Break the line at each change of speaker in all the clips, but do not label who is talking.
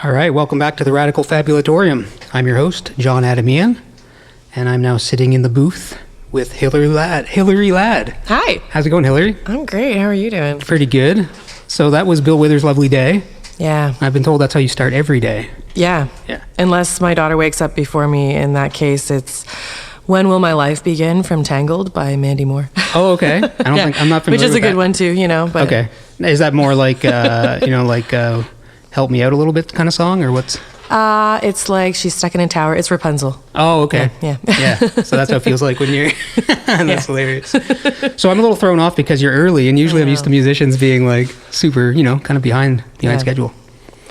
All right, welcome back to the Radical Fabulatorium. I'm your host, John Adamian, and I'm now sitting in the booth with Hilary Ladd.
Hi.
How's it going, Hilary?
I'm great. How are you doing?
Pretty good. So that was Bill Withers' Lovely Day.
Yeah.
I've been told that's how you start every day.
Yeah. Unless my daughter wakes up before me. In that case, it's When Will My Life Begin from Tangled by Mandy Moore.
Oh, okay. I'm not familiar
Which is
with
a good
that.
one too, But
Okay. Is that more like, Help Me Out a Little Bit kind of song, or what's?
It's like she's stuck in a tower. It's Rapunzel.
Oh, okay.
Yeah.
So that's how it feels like when you're... That's hilarious. So I'm a little thrown off because you're early, and usually I'm used to musicians being like super, kind of behind schedule.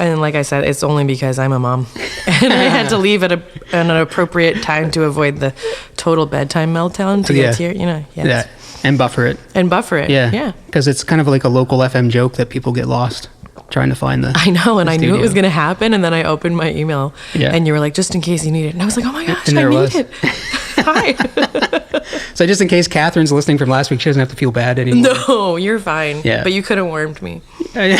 And like I said, it's only because I'm a mom. And I had to leave at an appropriate time to avoid the total bedtime meltdown to get here,
Yeah, and buffer it. Yeah. Because it's kind of like a local FM joke that people get lost trying to find the
I know, and I knew
studio.
it was going to happen, and then I opened my email, and you were like, just in case you need it. And I was like, oh my gosh,
And
I
there
need
was.
it. Hi.
So just in case Catherine's listening from last week, she doesn't have to feel bad anymore.
No, you're fine.
Yeah.
But you could have warned me.
I'm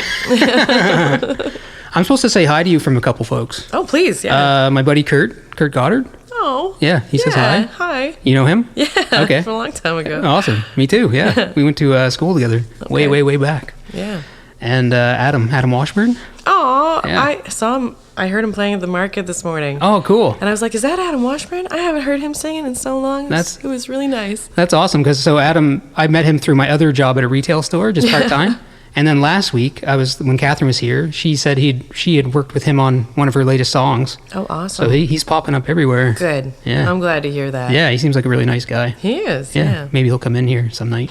supposed to say hi to you from a couple folks.
Oh, please, yeah.
My buddy Kurt Goddard.
Oh.
Yeah, he says hi.
Hi.
You know him?
Yeah.
Okay.
From a long time ago.
Awesome. Me too, yeah. We went to school together way back.
Yeah.
And Adam Washburn.
Oh,
Yeah.
I saw him. I heard him playing at the market this morning.
Oh, cool.
And I was like, is that Adam Washburn? I haven't heard him singing in so long. It was really nice.
That's awesome, because Adam, I met him through my other job at a retail store, just part-time. And then last week, when Catherine was here, she said she had worked with him on one of her latest songs.
Oh, awesome.
So he's popping up everywhere.
Good.
Yeah.
I'm glad to hear that.
Yeah, he seems like a really nice guy.
He is, yeah.
Maybe he'll come in here some night.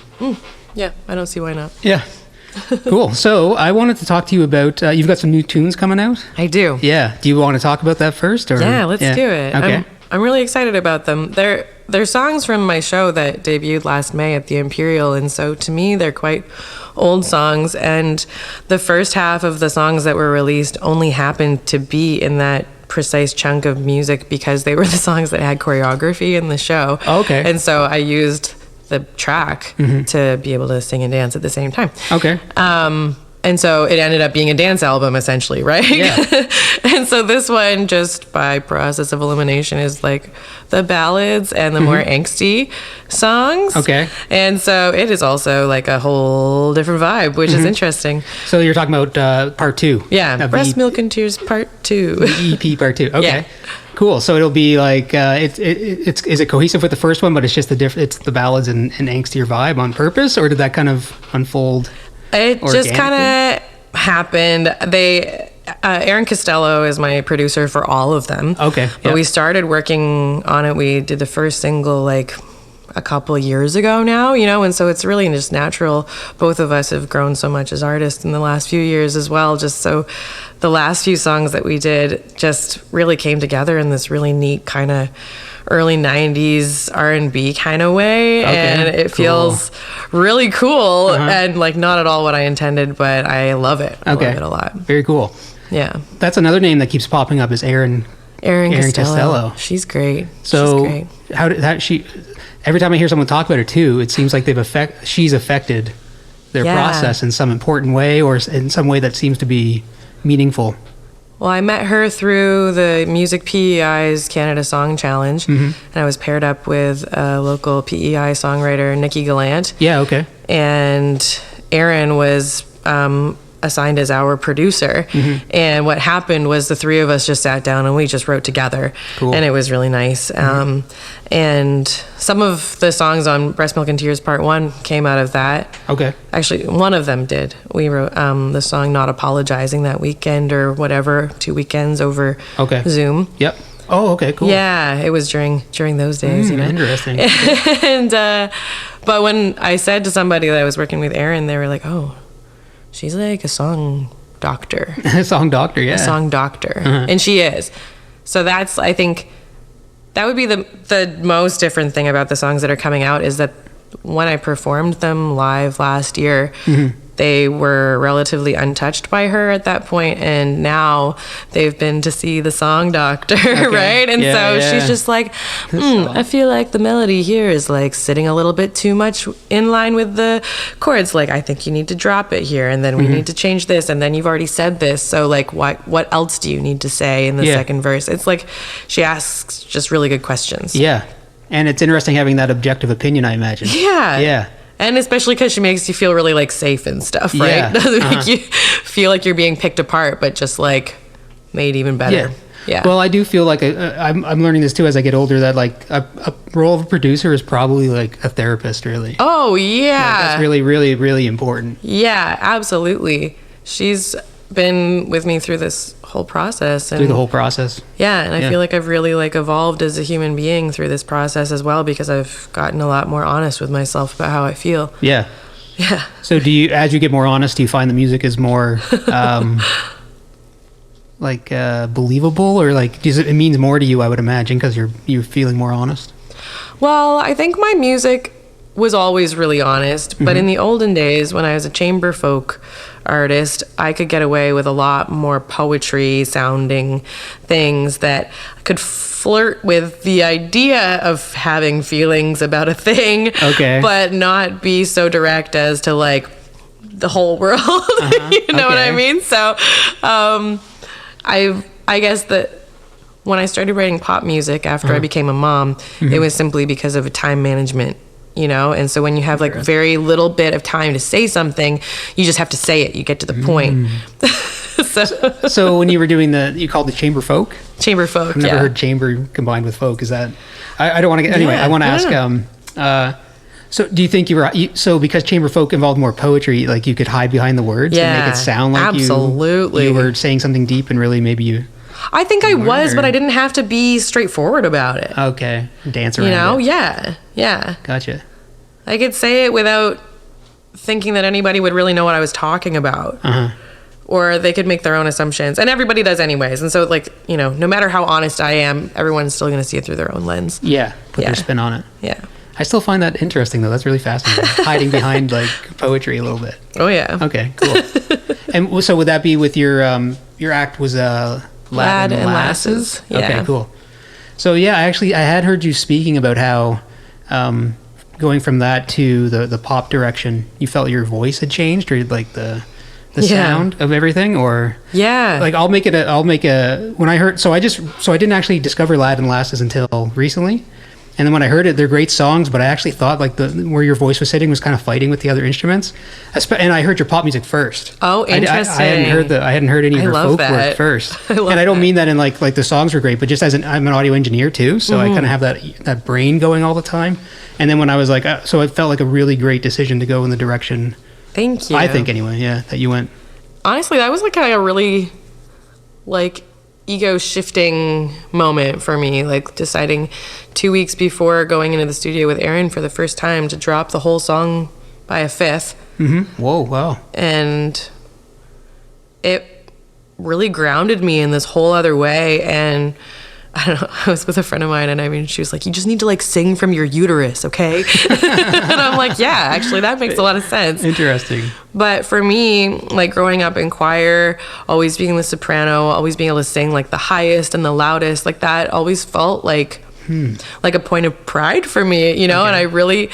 Yeah, I don't see why not.
Yeah. Cool. So I wanted to talk to you about, you've got some new tunes coming out?
I do.
Yeah. Do you want to talk about that first? Or?
Yeah, let's do it.
Okay.
I'm really excited about them. They're songs from my show that debuted last May at the Imperial, and so to me they're quite old songs, and the first half of the songs that were released only happened to be in that precise chunk of music because they were the songs that had choreography in the show.
Okay.
And so I used the track to be able to sing and dance at the same time.
Okay.
And so it ended up being a dance album, essentially, right?
Yeah.
And so this one, just by process of elimination, is like the ballads and the more angsty songs.
Okay.
And so it is also like a whole different vibe, which is interesting.
So you're talking about part 2?
Yeah, Breast Milk and Tears Part 2.
EP part 2. Okay.
Yeah.
Cool. So it'll be like is it cohesive with the first one, but it's just it's the ballads and angstier vibe on purpose, or did that kind of unfold?
It just kind of happened. Aaron Costello is my producer for all of them.
Okay.
But we started working on it. We did the first single like a couple of years ago now, and so it's really just natural. Both of us have grown so much as artists in the last few years as well. Just so the last few songs that we did just really came together in this really neat kind of early 90s R&B kind of way.
Okay,
and it feels really cool and like not at all what I intended, but I love it. I love it a lot.
Very cool.
Yeah.
That's another name that keeps popping up is Aaron Costello.
She's great.
So
she's great.
how she every time I hear someone talk about her too, it seems like she's affected their process in some important way, or in some way that seems to be meaningful.
Well, I met her through the Music PEI's Canada Song Challenge, and I was paired up with a local PEI songwriter, Nikki Gallant.
Yeah, okay.
And Aaron was assigned as our producer. And what happened was the three of us just sat down and we just wrote together.
Cool.
And it was really nice. And some of the songs on Breast Milk and Tears Part 1 came out of that.
Okay.
Actually, one of them did. We wrote the song Not Apologizing that weekend or whatever, 2 weekends over Zoom.
Yep. Oh, okay, cool.
Yeah, it was during those days,
Interesting.
And but when I said to somebody that I was working with Aaron, they were like, "Oh, she's like a song doctor."
A song doctor, yeah.
A song doctor. And she is. So that's, I think, that would be the most different thing about the songs that are coming out is that when I performed them live last year, they were relatively untouched by her at that point, and now they've been to see the song doctor, right? And she's just like, I feel like the melody here is like sitting a little bit too much in line with the chords. Like, I think you need to drop it here, and then we need to change this, and then you've already said this, so like what else do you need to say in the second verse? It's like she asks just really good questions.
Yeah. And it's interesting having that objective opinion, I imagine.
Yeah.
Yeah.
And especially because she makes you feel really like safe and stuff, right?
Yeah.
Doesn't make you feel like you're being picked apart, but just like made even better. Yeah.
Well, I do feel like I'm learning this too as I get older, that like a role of a producer is probably like a therapist, really.
Oh, yeah.
Like, that's really, really, really important.
Yeah, absolutely. She's been with me through this whole process. And
through the whole process.
Yeah, and I feel like I've really like evolved as a human being through this process as well, because I've gotten a lot more honest with myself about how I feel.
Yeah.
Yeah.
So as you get more honest, do you find the music is more believable, or like it means more to you, I would imagine, because you're feeling more honest?
Well, I think my music was always really honest, but in the olden days when I was a chamber folk artist, I could get away with a lot more poetry sounding things that could flirt with the idea of having feelings about a thing, but not be so direct as to like the whole world. You know what I mean? So I guess that when I started writing pop music after I became a mom, it was simply because of a time management, you know? And so when you have like very little bit of time to say something, you just have to say it. You get to the point.
So when you were doing you called it chamber folk?
Chamber folk,
I've never heard chamber combined with folk. Is that, I don't want to get, anyway, I want to ask, so do you think so because chamber folk involved more poetry, like you could hide behind the words and make it sound like you were saying something deep, and really maybe you...
I think I was, but I didn't have to be straightforward about it.
Okay. Dance around it.
Yeah.
Gotcha.
I could say it without thinking that anybody would really know what I was talking about. Or they could make their own assumptions. And everybody does anyways. And so, like, you know, no matter how honest I am, everyone's still going to see it through their own lens.
Yeah. Put their spin on it.
Yeah.
I still find that interesting, though. That's really fascinating. Hiding behind, like, poetry a little bit.
Oh, yeah.
Okay, cool. And so would that be with your act was... Lad and Lasses?
Yeah.
Okay, cool. So yeah, I had heard you speaking about how going from that to the pop direction, you felt your voice had changed, or like the sound of everything, or like I'll make a when I heard, so I didn't actually discover Lad and Lasses until recently. And then when I heard it, they're great songs, but I actually thought like where your voice was sitting was kind of fighting with the other instruments. And I heard your pop music first.
Oh, interesting.
I hadn't heard any of your folk work first. I don't mean that in like the songs were great, but just I'm an audio engineer too, so I kind of have that brain going all the time. And then when I was like, so it felt like a really great decision to go in the direction.
Thank you.
I think anyway, that you went.
Honestly, that was like kind of a really like ego shifting moment for me, like deciding 2 weeks before going into the studio with Aaron for the first time to drop the whole song by a fifth.
Whoa, wow.
And it really grounded me in this whole other way. And I don't know, I was with a friend of mine, and I mean, she was like, you just need to like sing from your uterus, okay? And I'm like, yeah, actually that makes a lot of sense.
Interesting.
But for me, like growing up in choir, always being the soprano, always being able to sing like the highest and the loudest, like that always felt like a point of pride for me, you know? And I really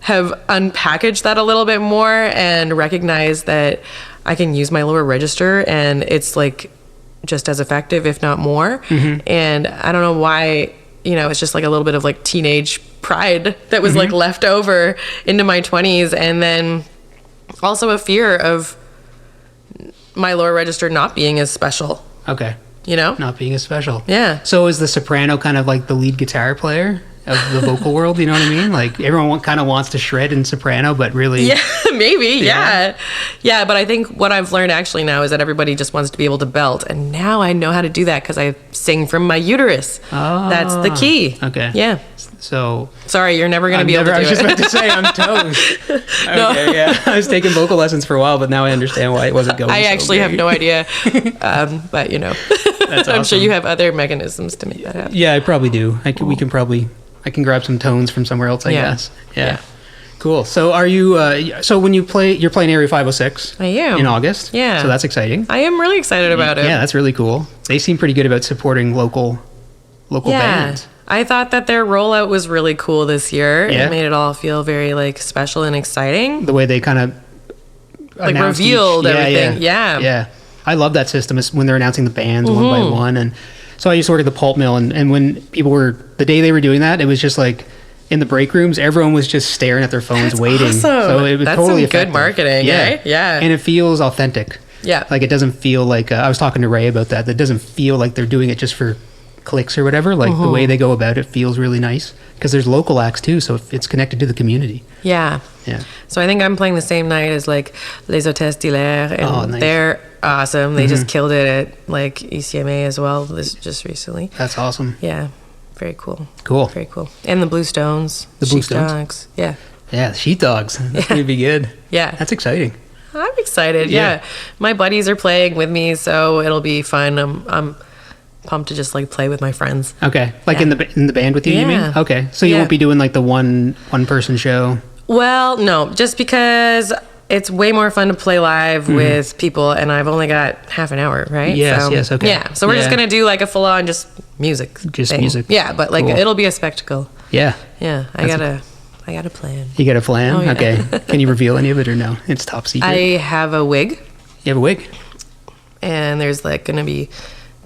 have unpackaged that a little bit more and recognized that I can use my lower register, and it's like just as effective, if not more. And I don't know why, you know, it's just like a little bit of like teenage pride that was like left over into my 20s. And then also a fear of my lower register not being as special.
Okay.
You know?
Not being as special.
Yeah.
So is the soprano kind of like the lead guitar player of the vocal world? You know what I mean? Like everyone kind of wants to shred in soprano, but really...
Yeah, maybe. Yeah. But I think what I've learned actually now is that everybody just wants to be able to belt. And now I know how to do that because I sing from my uterus.
Oh.
That's the key.
Okay.
Yeah.
So...
Sorry, you're never going to be able to do it.
I was just about to say, I'm toast. Okay, yeah. I was taking vocal lessons for a while, but now I understand why it wasn't going
I actually have no idea. But, you know,
that's awesome.
I'm sure you have other mechanisms to make that happen.
Yeah, I probably do. I can grab some tones from somewhere else, I guess. Yeah. Cool. So are you, so when you're playing Area 506
I am.
in August.
Yeah.
So that's exciting.
I am really excited about it.
Yeah, that's really cool. They seem pretty good about supporting local bands.
I thought that their rollout was really cool this year.
Yeah.
It made it all feel very like special and exciting.
The way they kind of
Like revealed everything.
Yeah. I love that system is when they're announcing the bands one
Mm-hmm.
by one. And so I used to work at the pulp mill, and when people were, the day they were doing that, it was just like in the break rooms, everyone was just staring at their phones waiting.
Awesome.
So it was
That's
totally
some good
effective.
marketing, right? Yeah.
And it feels authentic.
Yeah.
Like it doesn't feel like, I was talking to Ray about that. That doesn't feel like they're doing it just for clicks or whatever. Like the way they go about it feels really nice because there's local acts too. So it's connected to the community.
Yeah.
Yeah.
So I think I'm playing the same night as like Les Hôtesses d'Hilaire, and
Oh, nice.
they're awesome. They just killed it at like ECMA as well just recently.
That's awesome.
Yeah. Very cool.
Cool.
Very cool. And the Blue Stones.
The Blue
Sheepdogs.
Stones?
Yeah.
Yeah. The Sheepdogs. That's going to be good.
Yeah.
That's exciting.
I'm excited.
Yeah.
Yeah. My buddies are playing with me, so it'll be fun. I'm pumped to just like play with my friends.
Okay. Like
Yeah.
in the band with you, you mean?
Yeah.
Okay. So you
Yeah.
won't be doing like the one person show.
Well, no, just because it's way more fun to play live with people, and I've only got half an hour, right?
Yes, okay.
Yeah, so we're just
Yeah.
gonna do like a full-on just music.
Just
thing.
music.
Yeah, but like
Cool.
it'll be a spectacle.
Yeah.
Yeah, I gotta plan.
You got a plan?
Oh, yeah.
Okay. Can you reveal any of it or no? It's top secret.
I have a wig,
You have a wig?
and there's like gonna be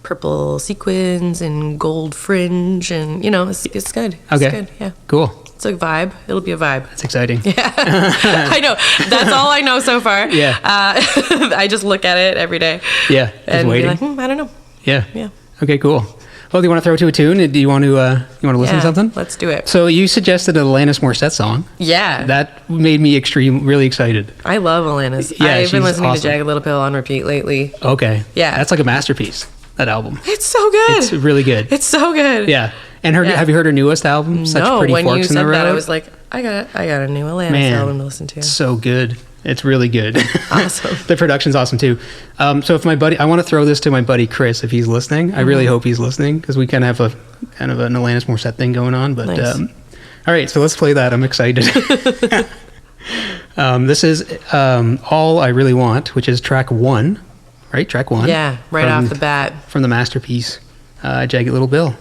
purple sequins and gold fringe, and it's good.
Okay.
It's good. Yeah,
Cool.
it's a vibe. It'll be a vibe.
That's exciting.
I know. That's all I know so far.
Yeah.
I just look at it every day.
Yeah. Just
And
waiting.
be like, I don't know.
Yeah.
Yeah.
Okay, cool. Well, do you want to throw to a tune? Do you want to listen to something?
Let's do it.
So you suggested an Alanis Morissette song.
Yeah.
That made me really excited.
I love Alanis.
Yeah,
I've
she's
been listening
awesome.
to Jagged Little Pill on repeat lately.
Okay.
Yeah.
That's like a masterpiece, that album.
It's so good.
It's really good.
It's so good.
Yeah. And
Yeah.
have you heard her newest album? Such
No,
Pretty
when
Forks
you
in
said
the Road?
that, I was like, I got a new Alanis
Man,
album to listen to.
It's so good. It's really good.
Awesome.
The production's awesome too. So if I want to throw this to my buddy Chris if he's listening. I really hope he's listening because we kind of have an Alanis Morissette thing going on. But
Nice.
all right, so let's play that. I'm excited. This is All I Really Want, which is track 1, right? Track 1.
Yeah, right
from-
off the bat.
from the masterpiece, Jagged Little Pill.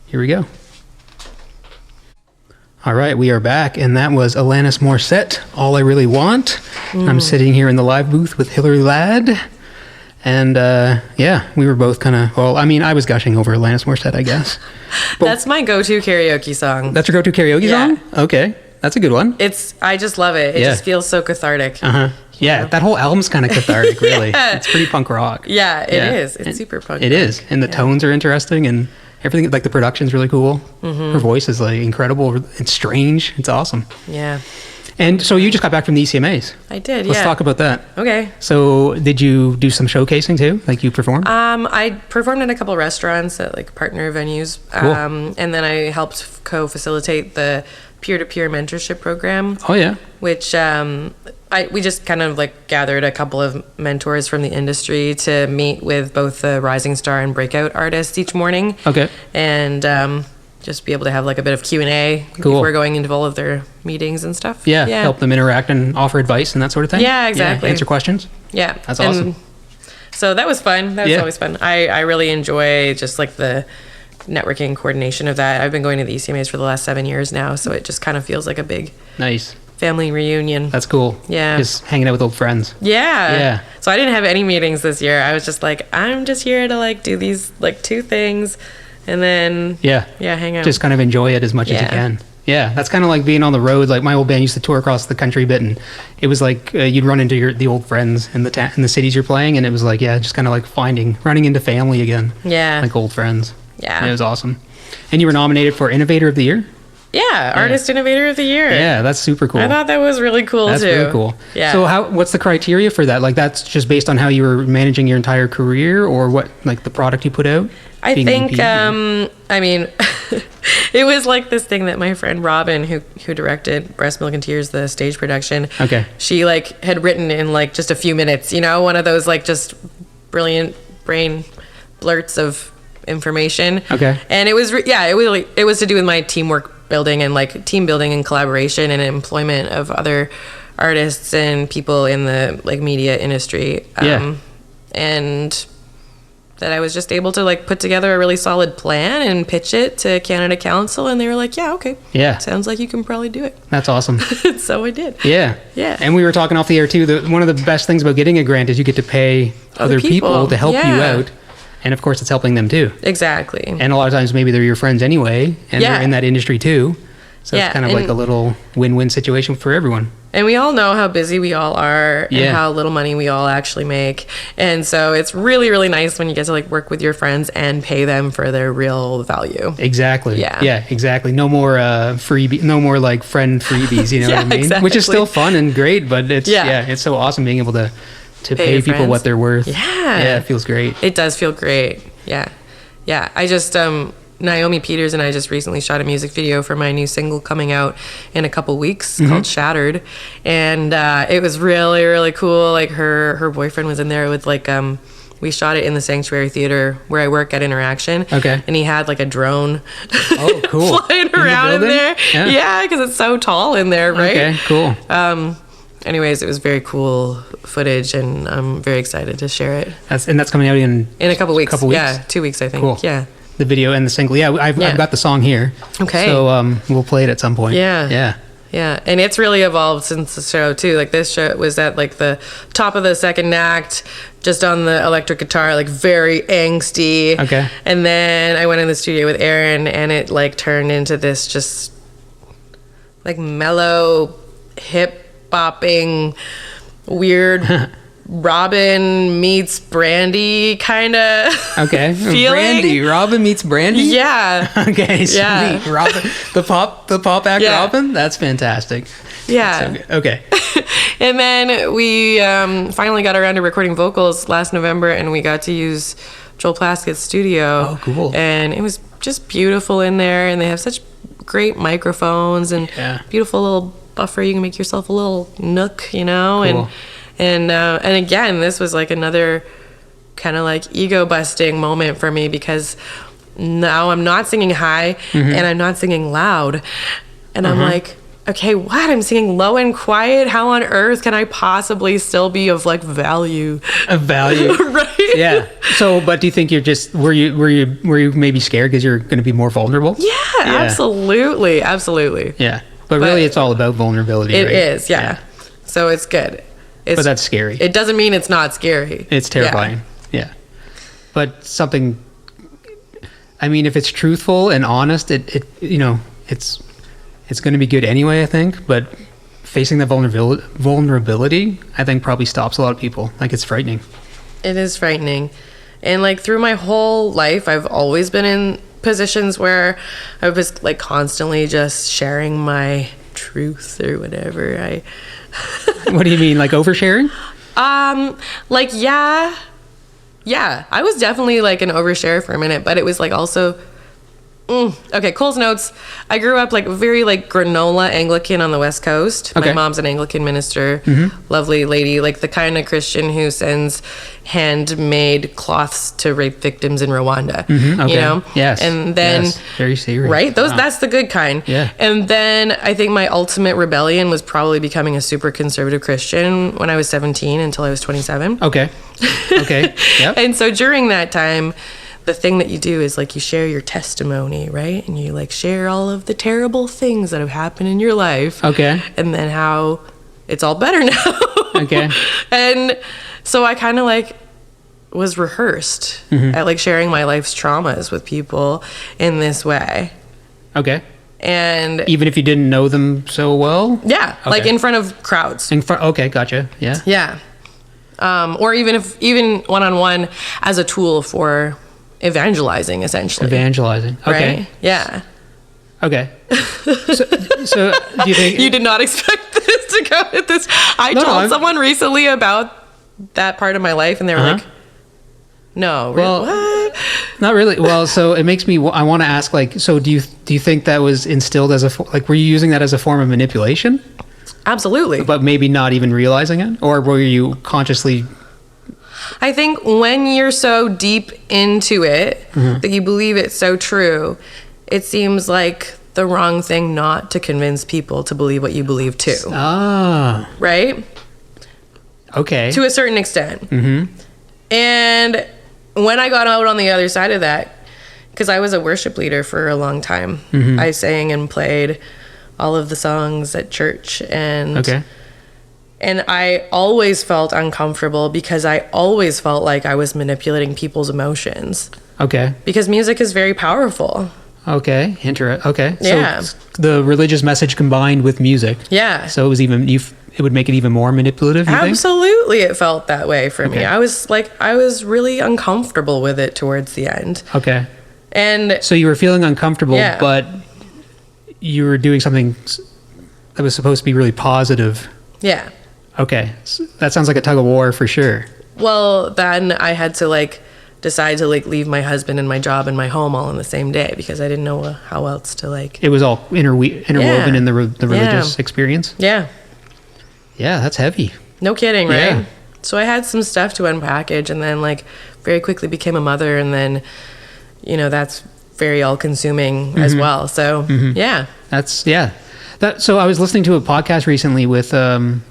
Here we go. All right, we are back, and that was Alanis Morissette, All I Really Want. I'm sitting here in the live booth with Hilary Ladd, and we were both kind of, I was gushing over Alanis Morissette, I guess.
That's my go-to karaoke song.
That's your go-to karaoke
Yeah.
song? Okay, that's a good one.
I just love it. It
Yeah.
just feels so cathartic.
Uh-huh. Yeah, that whole album's kind of cathartic, really.
Yeah.
It's pretty punk rock.
Yeah, it
Yeah.
is. It's super punk.
It is, and the tones are interesting, and everything, like the production's really cool. Her voice is like incredible. It's strange. It's awesome.
Yeah,
And so you just got back from the ECMAs.
I did.
Let's
yeah.
talk about that.
Okay.
So did you do some showcasing too? Like you performed?
I performed in a couple restaurants at like partner venues,
Cool.
and then I helped co-facilitate the peer-to-peer mentorship program,
Oh yeah.
which we just kind of like gathered a couple of mentors from the industry to meet with both the rising star and breakout artists each morning.
Okay.
And just be able to have like a bit of Q&A
Cool.
before going into all of their meetings and stuff.
Yeah, help them interact and offer advice and that sort of thing.
Yeah, exactly.
Answer questions.
Yeah.
That's awesome.
So that was fun. That was
Yeah.
always fun. I really enjoy just like the networking coordination of that. I've been going to the ECMAs for the last 7 years now, so it just kind of feels like a big
Nice.
family reunion.
That's cool.
Yeah.
Just hanging out with old friends.
Yeah.
Yeah.
So I didn't have any meetings this year. I was just like, I'm just here to like do these like 2 things and then
Yeah.
hang out.
Just kind of enjoy it as much as you
Yeah.
can. Yeah, that's kind of like being on the road. Like my old band used to tour across the country a bit, and it was like you'd run into the old friends in the cities you're playing, and it was like just kind of like running into family again.
Yeah.
Like old friends.
Yeah.
It was awesome. And you were nominated for Innovator of the Year.
Yeah, Artist Innovator of the Year.
Yeah, that's super cool.
I thought that was really cool
That's
too.
really cool.
Yeah.
So what's the criteria for that? Like that's just based on how you were managing your entire career, or what, like the product you put out?
I
Being
think,
EP, or-
I mean, it was like this thing that my friend Robin, who directed Breast Milk and Tears, the stage production.
Okay.
She like had written in like just a few minutes, one of those like just brilliant brain blurts of information.
Okay.
And it was, it was to do with my teamwork building and like team building and collaboration and employment of other artists and people in the like media industry. And that I was just able to like put together a really solid plan and pitch it to Canada Council, and they were like, yeah, okay.
Yeah.
Sounds like you can probably do it.
That's awesome.
So I did.
Yeah.
Yeah.
And we were talking off the air too, one of the best things about getting a grant is you get to pay other people to help you out. And of course it's helping them too.
Exactly.
And a lot of times maybe they're your friends anyway, and they're in that industry too. So it's kind of like a little win-win situation for everyone.
And we all know how busy we all are and how little money we all actually make. And so it's really, really nice when you get to like work with your friends and pay them for their real value.
Exactly.
Yeah.
Yeah, exactly. No more no more like friend freebies, you know what I mean?
Exactly.
Which is still fun and great, but it's it's so awesome being able to pay people what they're worth. Yeah, it feels great.
It does feel great. Yeah. I just Naomi Peters and I just recently shot a music video for my new single coming out in a couple weeks called Shattered, and it was really, really cool. Like her boyfriend was in there with like we shot it in the Sanctuary Theater where I work at Interaction.
Okay.
And he had like a drone
oh cool
flying around in there. Yeah, because it's so tall in there, right?
Okay, cool.
Anyways, it was very cool footage, and I'm very excited to share it.
That's coming out in
a couple weeks.
Couple weeks?
Yeah, 2 weeks, I think.
Cool.
Yeah.
The video and the single. Yeah, I've got the song here.
Okay.
So we'll play it at some point.
Yeah. And it's really evolved since the show too. Like this show was at like the top of the second act, just on the electric guitar, like very angsty.
Okay.
And then I went in the studio with Aaron, and it like turned into this just like mellow, hip bopping, weird Robin meets Brandy kind of feeling.
Brandy. Robin meets Brandy?
Yeah.
Okay, sweet.
Yeah.
Robin, the pop act Robin? That's fantastic.
Yeah.
That's so okay.
And then we finally got around to recording vocals last November, and we got to use Joel Plaskett's studio.
Oh, cool.
And it was just beautiful in there, and they have such great microphones and beautiful little buffer. You can make yourself a little nook, you know?
Cool.
And again, this was like another kind of like ego busting moment for me, because now I'm not singing high and I'm not singing loud. And I'm like, okay, what? I'm singing low and quiet. How on earth can I possibly still be of like value?
Of value.
Right?
Yeah. So, but do you think were you maybe scared because you're going to be more vulnerable?
Yeah, absolutely. Absolutely.
Yeah. But really it's all about vulnerability,
It
right?
is, yeah. So it's good.
But that's scary.
It doesn't mean it's not scary.
It's terrifying. Yeah. But something, I mean, if it's truthful and honest, it's going to be good anyway, I think. But facing that vulnerability, I think probably stops a lot of people. Like, it's frightening.
It is frightening. And like through my whole life, I've always been in positions where I was like constantly just sharing my truth or whatever.
What do you mean, like oversharing?
Like, yeah, I was definitely like an overshare for a minute, but it was like also, okay, Cole's Notes. I grew up like very like granola Anglican on the West Coast.
Okay.
My mom's an Anglican minister, lovely lady, like the kind of Christian who sends handmade cloths to rape victims in Rwanda.
Okay.
You know?
Yes.
And then
very serious.
right? That's the good kind.
Yeah.
And then I think my ultimate rebellion was probably becoming a super conservative Christian when I was 17 until I was 27.
Okay. Yep.
And so during that time, the thing that you do is like you share your testimony, right? And you like share all of the terrible things that have happened in your life.
Okay.
And then how it's all better now.
Okay.
And so I kind of like was rehearsed at like sharing my life's traumas with people in this way.
Okay.
And
even if you didn't know them so well?
Yeah.
Okay.
Like in front of crowds.
Okay. Gotcha. Yeah.
Yeah. Or even one-on-one as a tool for evangelizing, essentially.
Evangelizing. Okay.
Right? Yeah.
Okay. So do you think
you did not expect this to go at this? I told someone recently about that part of my life, and they were like, "No,
well,
what?
Not really." Well, so it makes me. I want to ask, like, so do you think that was instilled as were you using that as a form of manipulation?
Absolutely.
But maybe not even realizing it, or were you consciously?
I think when you're so deep into it that you believe it's so true, it seems like the wrong thing not to convince people to believe what you believe too.
Ah.
Right?
Okay.
To a certain extent. Mm-hmm. And when I got out on the other side of that, because I was a worship leader for a long time, mm-hmm. I sang and played all of the songs at church, and I always felt uncomfortable because I always felt like I was manipulating people's emotions. Okay. Because music is very powerful.
Okay. Okay.
Yeah.
So the religious message combined with music.
Yeah.
So it was it would make it even more manipulative, you think?
Absolutely, it felt that way for me. I was really uncomfortable with it towards the end. Okay. And
so you were feeling uncomfortable, but you were doing something that was supposed to be really positive. Yeah. Okay. So that sounds like a tug of war for sure.
Well, then I had to decide to leave my husband and my job and my home all in the same day because I didn't know how else to It
was all interwoven in the religious experience? Yeah. Yeah, that's heavy.
No kidding, right? Yeah. So I had some stuff to unpackage, and then very quickly became a mother, and then, that's very all-consuming as well. So, yeah. So I was listening to a podcast recently with an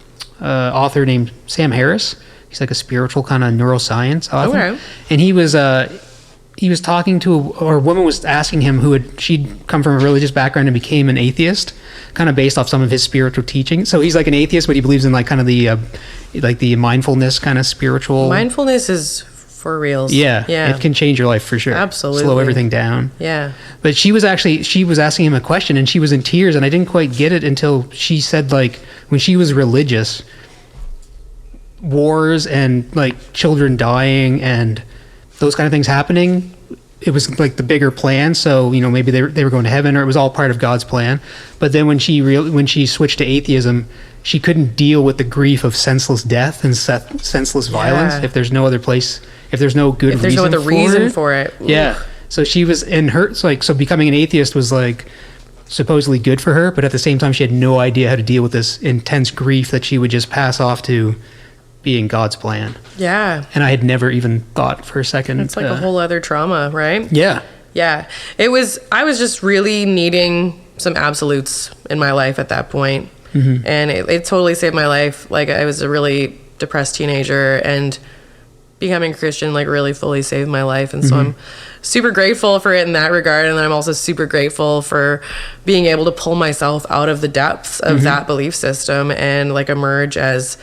author named Sam Harris. He's like a spiritual kind of neuroscience author. Okay. And he was talking to a woman was asking him she'd come from a religious background and became an atheist, kind of based off some of his spiritual teaching. So he's like an atheist, but he believes in kind of the mindfulness kind of spiritual. Mindfulness is for reals.
Yeah. It can change your life for sure.
Absolutely.
Slow everything down.
Yeah.
But she was asking him a question, and she was in tears, and I didn't quite get it until she said when she was religious, wars and children dying and those kind of things happening, it was the bigger plan. So maybe they were going to heaven, or it was all part of God's plan. But then when she switched to atheism, she couldn't deal with the grief of senseless death and senseless violence. If there's no other place, if there's no good, if there's no other reason for it. Yeah. So she was in her so becoming an atheist was supposedly good for her, but at the same time she had no idea how to deal with this intense grief that she would just pass off to being God's plan. Yeah. And I had never even thought for a second.
It's a whole other trauma, right?
Yeah.
Yeah. I was just really needing some absolutes in my life at that point. Mm-hmm. And it totally saved my life. I was a really depressed teenager, and becoming a Christian really fully saved my life. And so I'm super grateful for it in that regard. And then I'm also super grateful for being able to pull myself out of the depths of that belief system and emerge as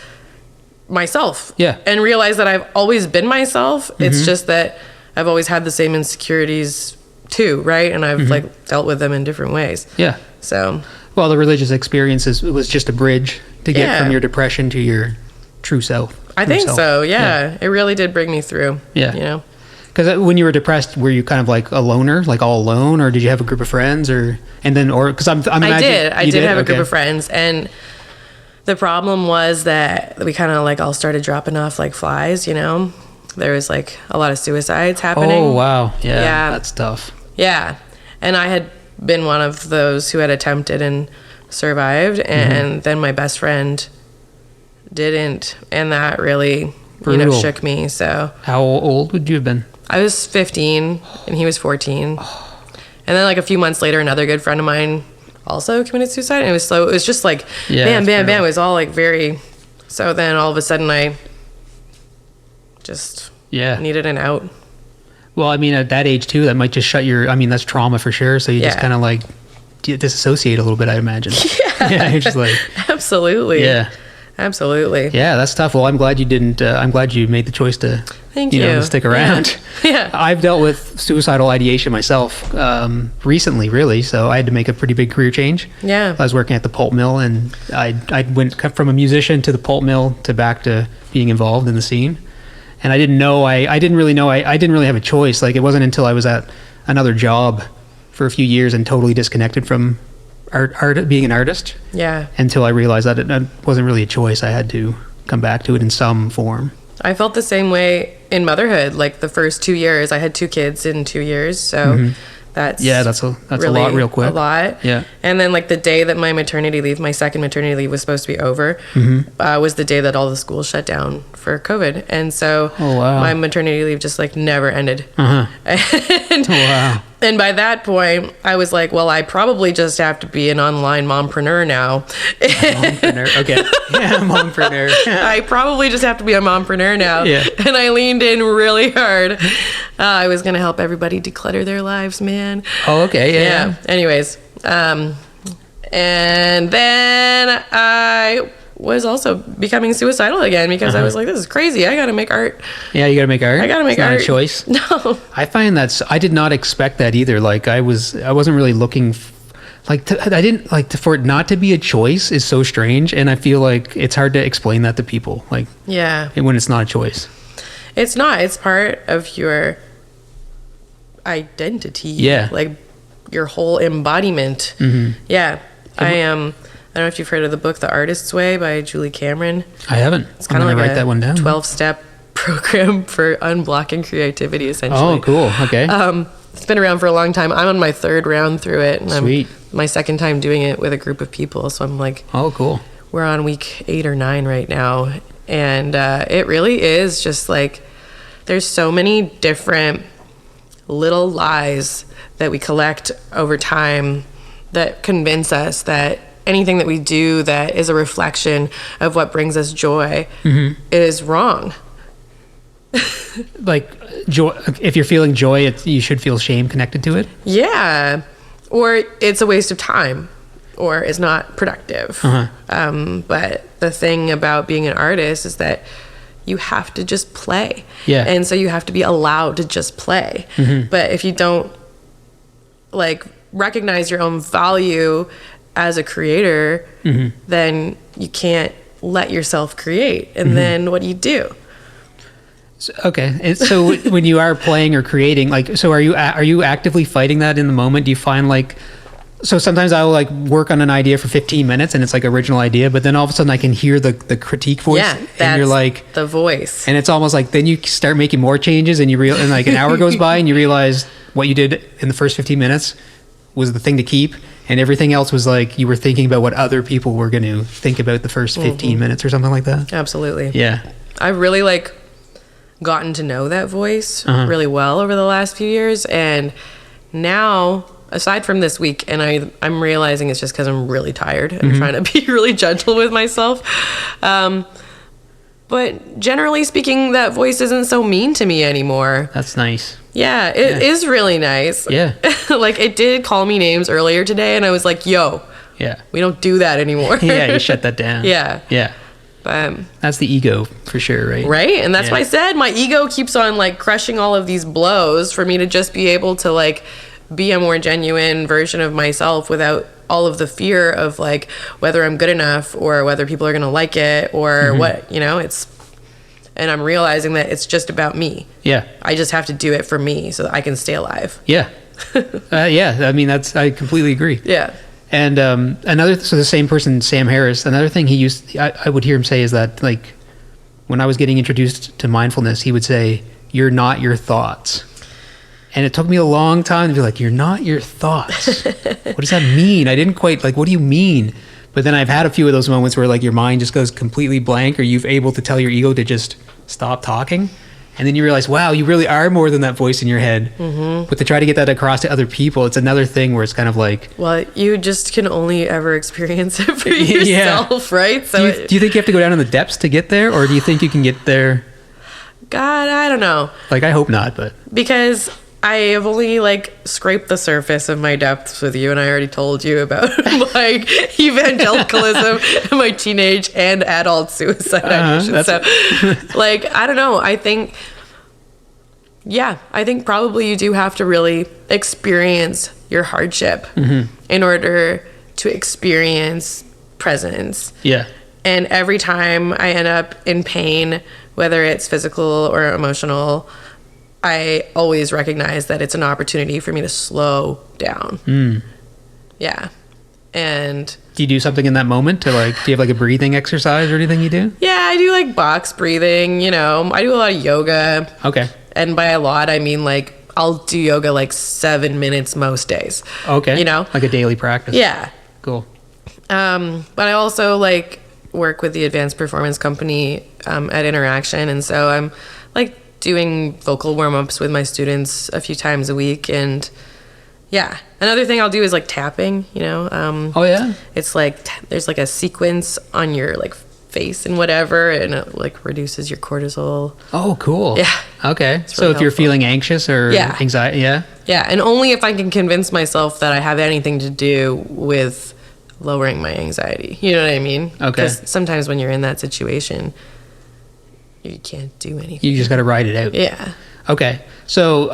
myself. Yeah. And realize that I've always been myself. It's just that I've always had the same insecurities too, right? And I've dealt with them in different ways. Yeah. So
well, the religious experience was just a bridge to get from your depression to your true self.
I think so. Yeah. It really did bring me through. Yeah.
Because when you were depressed, were you kind of a loner, all alone, or did you have a group of friends, because I'm imagining
I did have a group of friends, and the problem was that we kind of all started dropping off like flies, There was a lot of suicides happening.
Oh, wow. Yeah. That's tough.
Yeah. And I had been one of those who had attempted and survived, and then my best friend didn't, and that really, shook me. So
how old would you have been?
I was 15 and he was 14. And then a few months later, another good friend of mine also committed suicide, and it was just bam, bam, bam. It was all very. So then all of a sudden I just needed an out.
Well, I mean, at that age too, that might just shut that's trauma for sure. So you just kind of disassociate a little bit, I imagine. Yeah. You're just
absolutely.
Yeah.
Absolutely.
Yeah, that's tough. Well, I'm glad you didn't. I'm glad you made the choice to, to stick around.
Yeah.
I've dealt with suicidal ideation myself recently, really. So I had to make a pretty big career change.
Yeah.
I was working at the pulp mill, and I went from a musician to the pulp mill to back to being involved in the scene. And I didn't know. I didn't really know. I didn't really have a choice. It wasn't until I was at another job for a few years and totally disconnected from art being an artist.
Yeah.
Until I realized that it wasn't really a choice. I had to come back to it in some form.
I felt the same way in motherhood. The first 2 years, I had 2 kids in 2 years. So that's
really a lot real quick.
A lot.
Yeah.
And then the day that my second maternity leave was supposed to be over, was the day that all the schools shut down for COVID. And so my maternity leave just never ended.
And,
And by that point, I was like, well, I probably just have to be an online mompreneur now.
Mompreneur. Okay. Yeah, mompreneur.
I probably just have to be a mompreneur now.
Yeah.
And I leaned in really hard. I was going to help everybody declutter their lives, man.
Oh, okay. Yeah.
Anyways. And then I was also becoming suicidal again because I was like, this is crazy. I got to make art.
Yeah, you got to make art.
I got to make art.
It's not a choice.
No.
I find I did not expect that either. Like I wasn't really looking I didn't like for it not to be a choice is so strange. And I feel like it's hard to explain that to people. Like,
yeah,
when it's not a choice. It's
not, it's part of your identity.
Yeah.
Like your whole embodiment.
Mm-hmm.
Yeah. I don't know if you've heard of the book The Artist's Way by Julie Cameron.
I haven't.
It's kind of like
write that one down.
12-step program for unblocking creativity, essentially.
Oh, cool. Okay.
It's been around for a long time. I'm on my 3rd round through it. And
Sweet.
I'm my 2nd time doing it with a group of people. So I'm like,
oh, cool.
We're on week 8 or 9 right now. And it really is just like, there's so many different little lies that we collect over time that convince us that anything that we do that is a reflection of what brings us joy is wrong.
Like joy, if you're feeling joy, you should feel shame connected to it.
Yeah. Or it's a waste of time, or it's not productive. But the thing about being an artist is that you have to just play.
Yeah.
And so you have to be allowed to just play. But if you don't like recognize your own value as a creator, then you can't let yourself create. And then what do you do?
Okay. And so when you are playing or creating, like, so are you actively fighting that in the moment? Do you find like, so sometimes I will like work on an idea for 15 minutes and it's like original idea, but then all of a sudden I can hear the critique voice, and you're like
the voice,
and it's almost like then you start making more changes and and like an hour goes by and you realize what you did in the first 15 minutes was the thing to keep, and everything else was like you were thinking about what other people were going to think about the first 15 minutes or something like that.
Absolutely.
Yeah.
I've really like gotten to know that voice really well over the last few years, and now aside from this week, and I'm realizing it's just because I'm really tired and trying to be really gentle with myself, but generally speaking, that voice isn't so mean to me anymore.
That's nice.
Yeah, it is really nice.
Yeah.
Like it did call me names earlier today, and I was like, yo,
yeah,
we don't do that anymore.
Yeah, you shut that down.
Yeah.
But that's the ego for sure, right?
Right. And that's why I said my ego keeps on like crushing all of these blows for me to just be able to like be a more genuine version of myself without all of the fear of like whether I'm good enough or whether people are going to like it or what, and I'm realizing that it's just about me. Yeah. I just have to do it for me so that I can stay alive.
Yeah. Yeah. I mean, I completely agree.
Yeah.
And so the same person, Sam Harris, another thing I would hear him say is that, like, when I was getting introduced to mindfulness, he would say, "You're not your thoughts." And it took me a long time to be like, "You're not your thoughts." What does that mean? I didn't quite, like, what do you mean? But then I've had a few of those moments where, like, your mind just goes completely blank, or you've able to tell your ego to just stop talking. And then you realize, wow, you really are more than that voice in your head. But to try to get that across to other people, it's another thing where it's kind of like...
Well, you just can only ever experience it for yourself, right? So
do you think you have to go down in the depths to get there? Or do you think you can get there?
God, I don't know.
Like, I hope not, but...
Because I have only, like, scraped the surface of my depths with you, and I already told you about my evangelicalism and my teenage and adult suicide. So, like, I don't know. I think probably you do have to really experience your hardship in order to experience presence. Yeah. And every time I end up in pain, whether it's physical or emotional, I always recognize that it's an opportunity for me to slow down. Yeah. And
do you do something in that moment to, like, do you have like a breathing exercise or anything you do?
Yeah, I do like box breathing, I do a lot of yoga. Okay. And by a lot, I mean like I'll do yoga like 7 minutes most days.
Okay. Like a daily practice.
Yeah.
Cool.
But I also like work with the advanced performance company at Interaction. And so I'm like doing vocal warm-ups with my students a few times a week, and Yeah. Another thing I'll do is like tapping, you know.
Oh yeah.
It's like there's like a sequence on your like face and whatever, and it like reduces your cortisol.
Oh, cool.
Yeah.
Okay. So
really
if you're
helpful.
feeling anxious or
Yeah.
anxiety, yeah.
Yeah, and only if I can convince myself that I have anything to do with lowering my anxiety. You know what I mean?
Okay.
Because sometimes when you're in that situation, you can't do anything.
You just got to ride it out.
Yeah.
Okay. So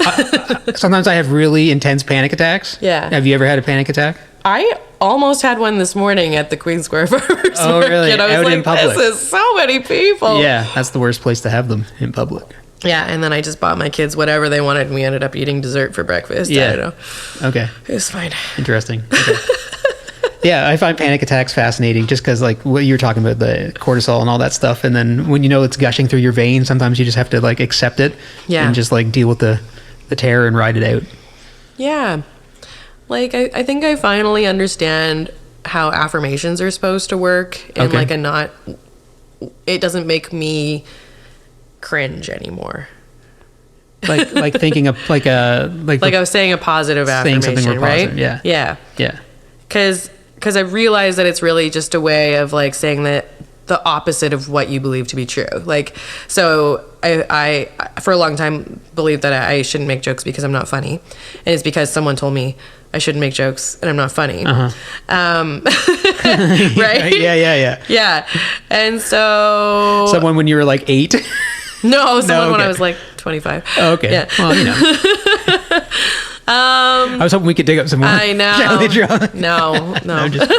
sometimes I have really intense panic attacks.
Yeah.
Have you ever had a panic attack?
I almost had one this morning at the Queen Square Farmers
Oh, really?
Market. I was
Out
like,
in public?
this is so many people.
Yeah, that's the worst place to have them, in public.
Yeah, and then I just bought my kids whatever they wanted, and we ended up eating dessert for breakfast.
Yeah.
I don't know.
Okay.
It was fine.
Interesting. Okay. Yeah, I find panic attacks fascinating just because, like, what you're talking about, the cortisol and all that stuff. And then when you know it's gushing through your veins, sometimes you just have to, like, accept it.
Yeah.
And just, like, deal with the terror and ride it out.
Yeah. Like, I think I finally understand how affirmations are supposed to work. And,
Okay.
like, it doesn't make me cringe anymore.
Like thinking of, like
I was saying a positive
saying something
affirmation,
more
right?
positive, yeah.
Yeah.
Yeah.
Because I realized that it's really just a way of like saying that the opposite of what you believe to be true. Like, so I for a long time believed that I shouldn't make jokes because I'm not funny, and it's because someone told me I shouldn't make jokes and I'm not funny.
Uh-huh.
Right?
Yeah.
Yeah. And so
Someone when you were like 8?
no, someone when
okay.
I was like 25.
Oh, okay.
Yeah.
Well, you know. I was hoping we could dig up some more.
I know.
Jelly drunk.
No.
I'm just-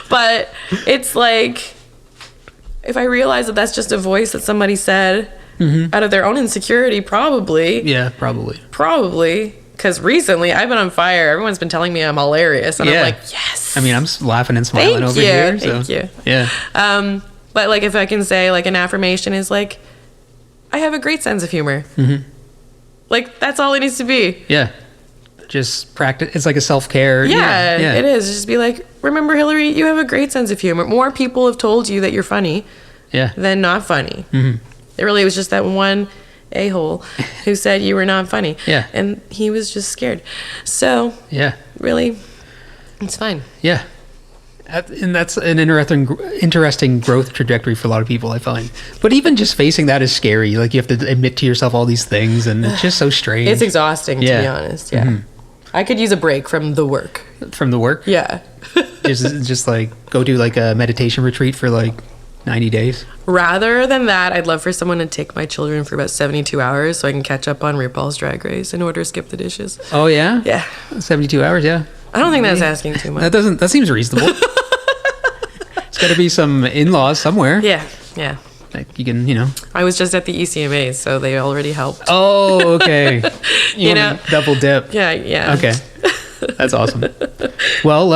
But it's like, if I realize that that's just a voice that somebody said out of their own insecurity, probably.
Yeah, probably.
Because recently I've been on fire. Everyone's been telling me I'm hilarious. And
Yeah.
I'm like, yes.
I mean, I'm laughing and smiling
Thank
over
you.
here.
Thank
So,
you.
yeah.
But like, if I can say like an affirmation is like, I have a great sense of humor.
Mm-hmm.
Like, that's all it needs to be.
Yeah. Just practice. It's like a self-care.
Yeah, it is. Just be like, remember, Hilary, you have a great sense of humor. More people have told you that you're funny
Yeah.
than not funny.
Mm-hmm.
It really was just that one a-hole who said you were not funny.
Yeah.
And he was just scared. So,
Yeah.
really, it's fine.
Yeah. And that's an interesting growth trajectory for a lot of people, I find. But even just facing that is scary. Like, you have to admit to yourself all these things, and it's just so strange.
It's exhausting, to be honest. Yeah.
Mm-hmm.
I could use a break from the work.
From the work?
Yeah.
just like go do like a meditation retreat for like 90 days.
Rather than that, I'd love for someone to take my children for about 72 hours so I can catch up on RuPaul's Drag Race in order to skip the dishes.
Oh, yeah?
Yeah.
72 hours, yeah.
I don't think that's asking too much.
That seems reasonable. There's got to be some in-laws somewhere.
Yeah.
Like you can, you know.
I was just at the ECMAs, so they already helped.
Oh, okay. You
know.
Double dip.
Yeah.
Okay. That's awesome. Well,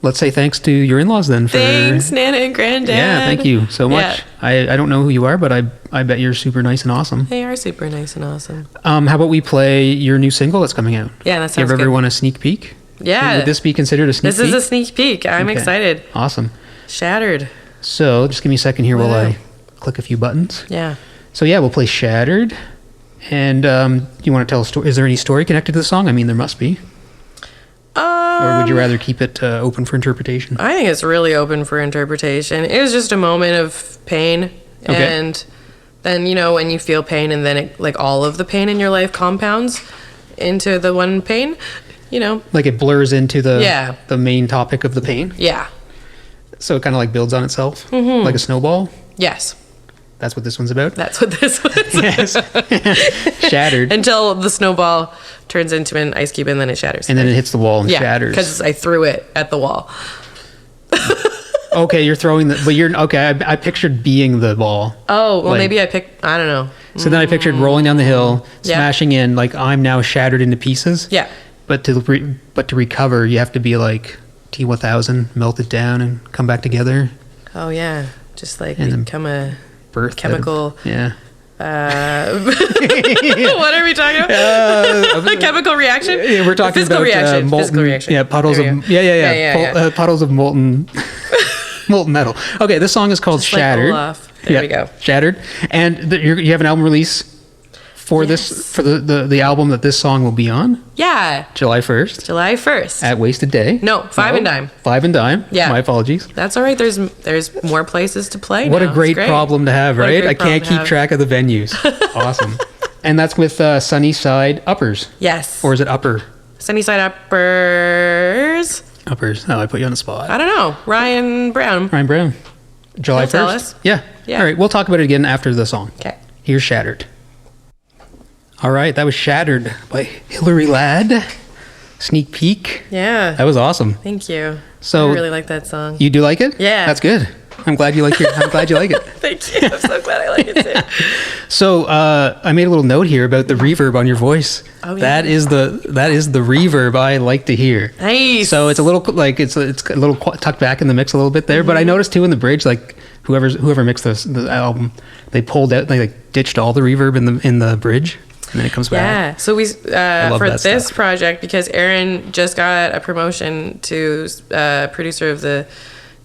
let's say thanks to your in-laws then.
Thanks, Nana and Granddad.
Yeah, thank you so much.
Yeah.
I don't know who you are, but I bet you're super nice and awesome.
They are super nice and awesome.
How about we play your new single that's coming out?
Yeah, that sounds
Give
good.
everyone a sneak peek?
Yeah.
Would this be considered a sneak peek?
This is a sneak peek. I'm
Okay.
excited.
Awesome.
Shattered.
So just give me a second here while
Wow.
I click a few buttons.
Yeah.
So yeah, we'll play Shattered. And you want to tell a story? Is there any story connected to the song? I mean, there must be. Or would you rather keep it open for interpretation?
I think it's really open for interpretation. It was just a moment of pain.
Okay.
And then, you know, when you feel pain and then it, like all of the pain in your life compounds into the one pain, you know.
Like it blurs into the
Yeah.
the main topic of the pain?
Yeah.
So it kind of like builds on itself?
Mm-hmm.
Like a snowball?
Yes.
That's what this one's about?
That's what this was.
Yes. Shattered.
Until the snowball turns into an ice cube and then it shatters.
And then it hits the wall and
yeah,
shatters.
because I threw it at the wall.
Okay, you're throwing the... But you're... Okay, I pictured being the ball.
Oh, well,
Like-
maybe I picked... I don't know.
So then I pictured rolling down the hill,
Yeah.
smashing in, like I'm now shattered into pieces.
Yeah.
But to recover, you have to be like T1000, melt it down and come back together.
Oh, yeah. Just like
And then
become a
Birth.
chemical...
Yeah.
What are we talking about? A chemical reaction?
Yeah, we're talking
physical
about
reaction.
molten,
Physical reaction.
Yeah, puddles
There
of
we go. Yeah.
puddles of molten molten metal. Okay, this song is called
Just like
Shattered.
Olaf. There we go.
Shattered, and you have an album release for the album that this song will be on.
Yeah.
July 1st.
July 1st.
At Wasted Day.
No, Five and Dime.
Five and Dime.
Yeah.
My apologies.
That's all right. There's more places to play.
What
now.
a great problem to have, right? I can't keep
have.
track of the venues. Awesome. And that's with Sunnyside Uppers.
Yes.
Or is it Upper?
Sunnyside Uppers.
Uppers. Oh, I put you on the spot.
I don't know. Ryan Brown.
July
He'll
1st?
tell us.
Yeah. All right. We'll talk about it again after the song.
Okay.
Here's Shattered. All right. That was Shattered by Hilary Ladd. Sneak peek.
Yeah.
That was awesome.
Thank you.
So
I really like that song.
You do like it?
Yeah.
That's good. I'm glad you like it.
Thank you. I'm so glad I like it too.
So I made a little note here about the reverb on your voice.
Oh, yeah.
That is the reverb I like to hear.
Nice.
So it's a little like it's a little tucked back in the mix a little bit there, but I noticed too in the bridge, like whoever mixed the album, they pulled out, they like ditched all the reverb in the bridge, and then it comes back.
Yeah. So we for this project, because Erin just got a promotion to producer of the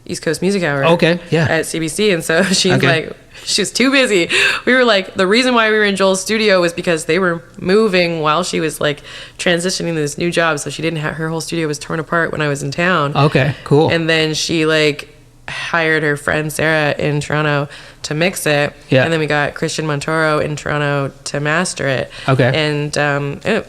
East Coast Music Hour.
Okay, yeah.
At CBC, and so she's like, she was too busy. We were like, the reason why we were in Joel's studio was because they were moving while she was like transitioning to this new job, so she didn't have, her whole studio was torn apart when I was in town.
Okay, cool.
And then she like hired her friend Sarah in Toronto to mix it.
Yeah.
And then we got Christian Montoro in Toronto to master it.
Okay.
And it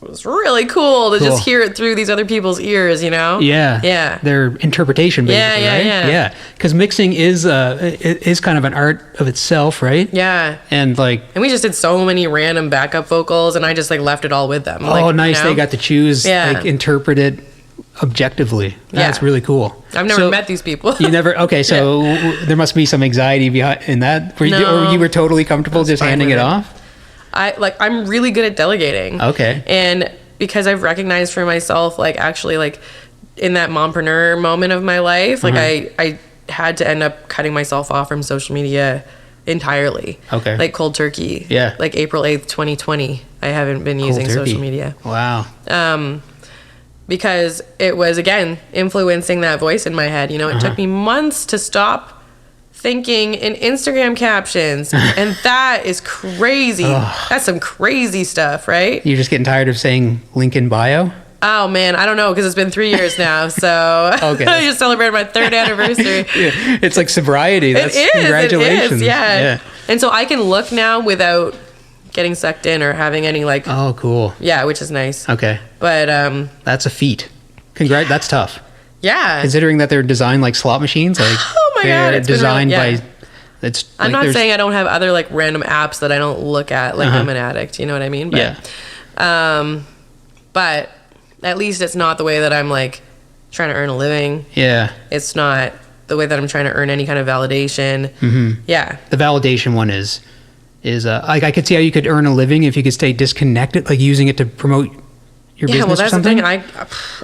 was really cool to just hear it through these other people's ears, you know?
Yeah.
Yeah.
Their interpretation, basically, right?
Yeah.
Because mixing is kind of an art of itself, right?
Yeah.
And
we just did so many random backup vocals, and I just like left it all with them.
Oh, nice.
You know?
They got to choose, interpret it objectively. That's really cool.
I've never met these people.
You never? Okay, so there must be some anxiety in that. Or you were totally comfortable just handing it off?
I'm really good at delegating.
Okay.
And because I've recognized for myself, like actually like in that mompreneur moment of my life, like I had to end up cutting myself off from social media entirely.
Okay.
Like cold turkey.
Yeah.
Like April 8th, 2020. I haven't been using social media.
Wow.
Because it was, again, influencing that voice in my head. You know, it took me months to stop thinking in Instagram captions, and that is crazy. That's some crazy stuff, right?
You're just getting tired of saying link in bio?
Oh man, I don't know, because it's been 3 years now, so
okay.
I just celebrated my 3rd anniversary.
Yeah. It's like sobriety. That's congratulations.
It is, yeah. And so I can look now without getting sucked in or having any like.
Oh, cool.
Yeah, which is nice.
Okay.
But
that's a feat. That's tough.
Yeah.
Considering that they're designed like slot machines, like
oh my god,
it's designed by.
It's. I'm not saying I don't have other like random apps that I don't look at, like I'm an addict. You know what I mean? But, but at least it's not the way that I'm like trying to earn a living.
Yeah.
It's not the way that I'm trying to earn any kind of validation.
Mm-hmm.
Yeah.
The validation one is like I could see how you could earn a living if you could stay disconnected, like using it to promote your business. Yeah, well, that's the thing.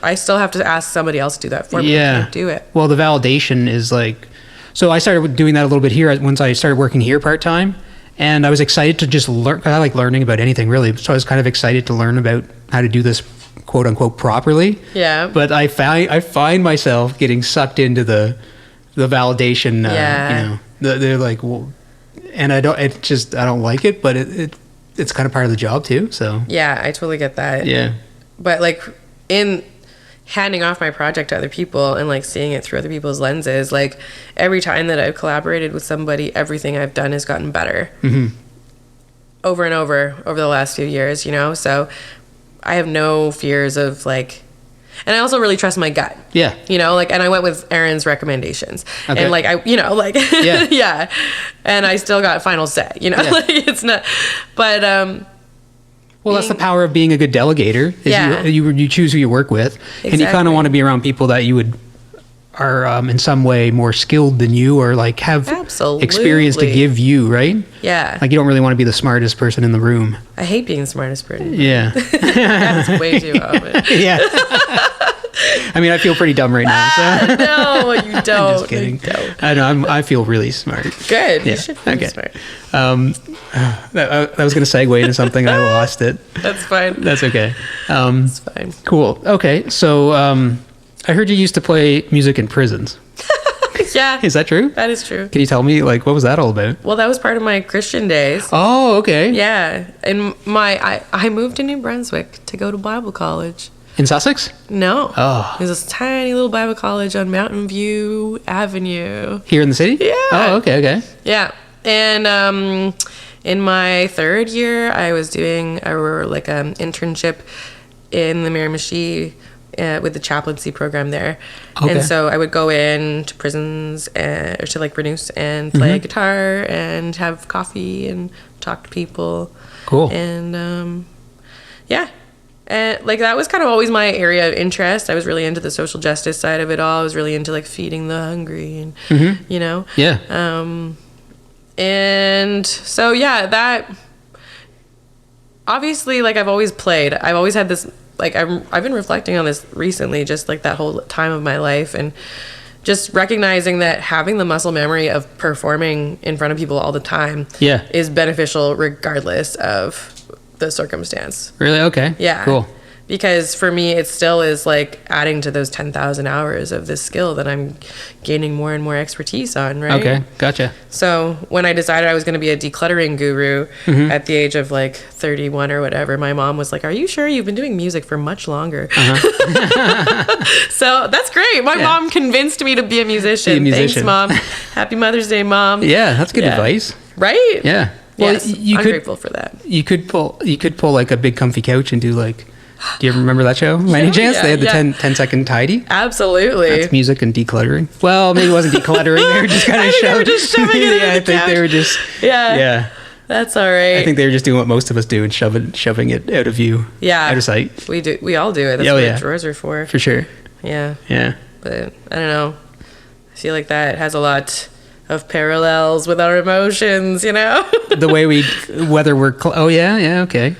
I still have to ask somebody else to do that for me. I can't do it.
Well, the validation is like, so I started doing that a little bit here once I started working here part time, and I was excited to just learn. I like learning about anything really, so I was kind of excited to learn about how to do this quote unquote properly.
Yeah.
But I find myself getting sucked into the validation. You know, they're like, well, and I don't like it, but it's kind of part of the job too. So
yeah, I totally get that.
Yeah.
But like in handing off my project to other people and like seeing it through other people's lenses, like every time that I've collaborated with somebody, everything I've done has gotten better over and over the last few years, you know? So I have no fears of like, and I also really trust my gut. Yeah. You know, like, and I went with Erin's recommendations. Okay. And like, yeah. And I still got final say, you know, like it's not, but,
well, that's the power of being a good delegator. You choose who you work with, and you kind of want to be around people that are in some way more skilled than you, or like have experience to give you, right? Yeah. Like you don't really want to be the smartest person in the room.
I hate being the smartest person.
Yeah.
That's way too often.
Yeah. I mean, I feel pretty dumb right now. So.
No, you don't.
I'm just kidding. I know. I feel really smart.
Good. Yeah. You should feel smart.
I was going to segue into something. I lost it.
That's fine.
That's okay.
It's fine.
Cool. Okay. So I heard you used to play music in prisons.
Yeah.
Is that true?
That is true.
Can you tell me, like, what was that all about?
Well, that was part of my Christian days.
Oh, okay.
Yeah. And I moved to New Brunswick to go to Bible college.
In Sussex?
No.
Oh.
There's this tiny little Bible college on Mountain View Avenue.
Here in the city?
Yeah.
Oh, okay.
Yeah. And in my third year, I was doing internship in the Miramichi with the chaplaincy program there.
Okay.
And so I would go in to prisons or to like Bernous and play guitar and have coffee and talk to people.
Cool.
And yeah. And like that was kind of always my area of interest. I was really into the social justice side of it all. I was really into like feeding the hungry and you know.
Yeah.
And so yeah, that obviously like I've always played. I've always had this like I've been reflecting on this recently, just like that whole time of my life, and just recognizing that having the muscle memory of performing in front of people all the time is beneficial regardless of the circumstance.
Really? Okay.
Yeah.
Cool.
Because for me, it still is like adding to those 10,000 hours of this skill that I'm gaining more and more expertise on, right?
Okay, gotcha.
So when I decided I was going to be a decluttering guru at the age of like 31 or whatever, my mom was like, "Are you sure? You've been doing music for much longer." So that's great. My mom convinced me to be a musician. Thanks, Mom. Happy Mother's Day, Mom.
Yeah, that's good advice.
Right?
Yeah. Well,
yes, I'm grateful for that.
You could pull like a big comfy couch and do like, do you ever remember that show by any chance? They had the 10-second tidy.
Absolutely.
That's music and decluttering. Well, maybe it wasn't decluttering. They were just kind of shoving.
They were just shoving it in
I think they were just.
Yeah. That's all right.
I think they were just doing what most of us do and shoving it out of view.
Yeah.
Out of sight.
We do. We all do it. That's what drawers are for.
For sure.
Yeah.
Yeah.
But I don't know. I feel like that has a lot of parallels with our emotions, you know?
The way whether we're, okay.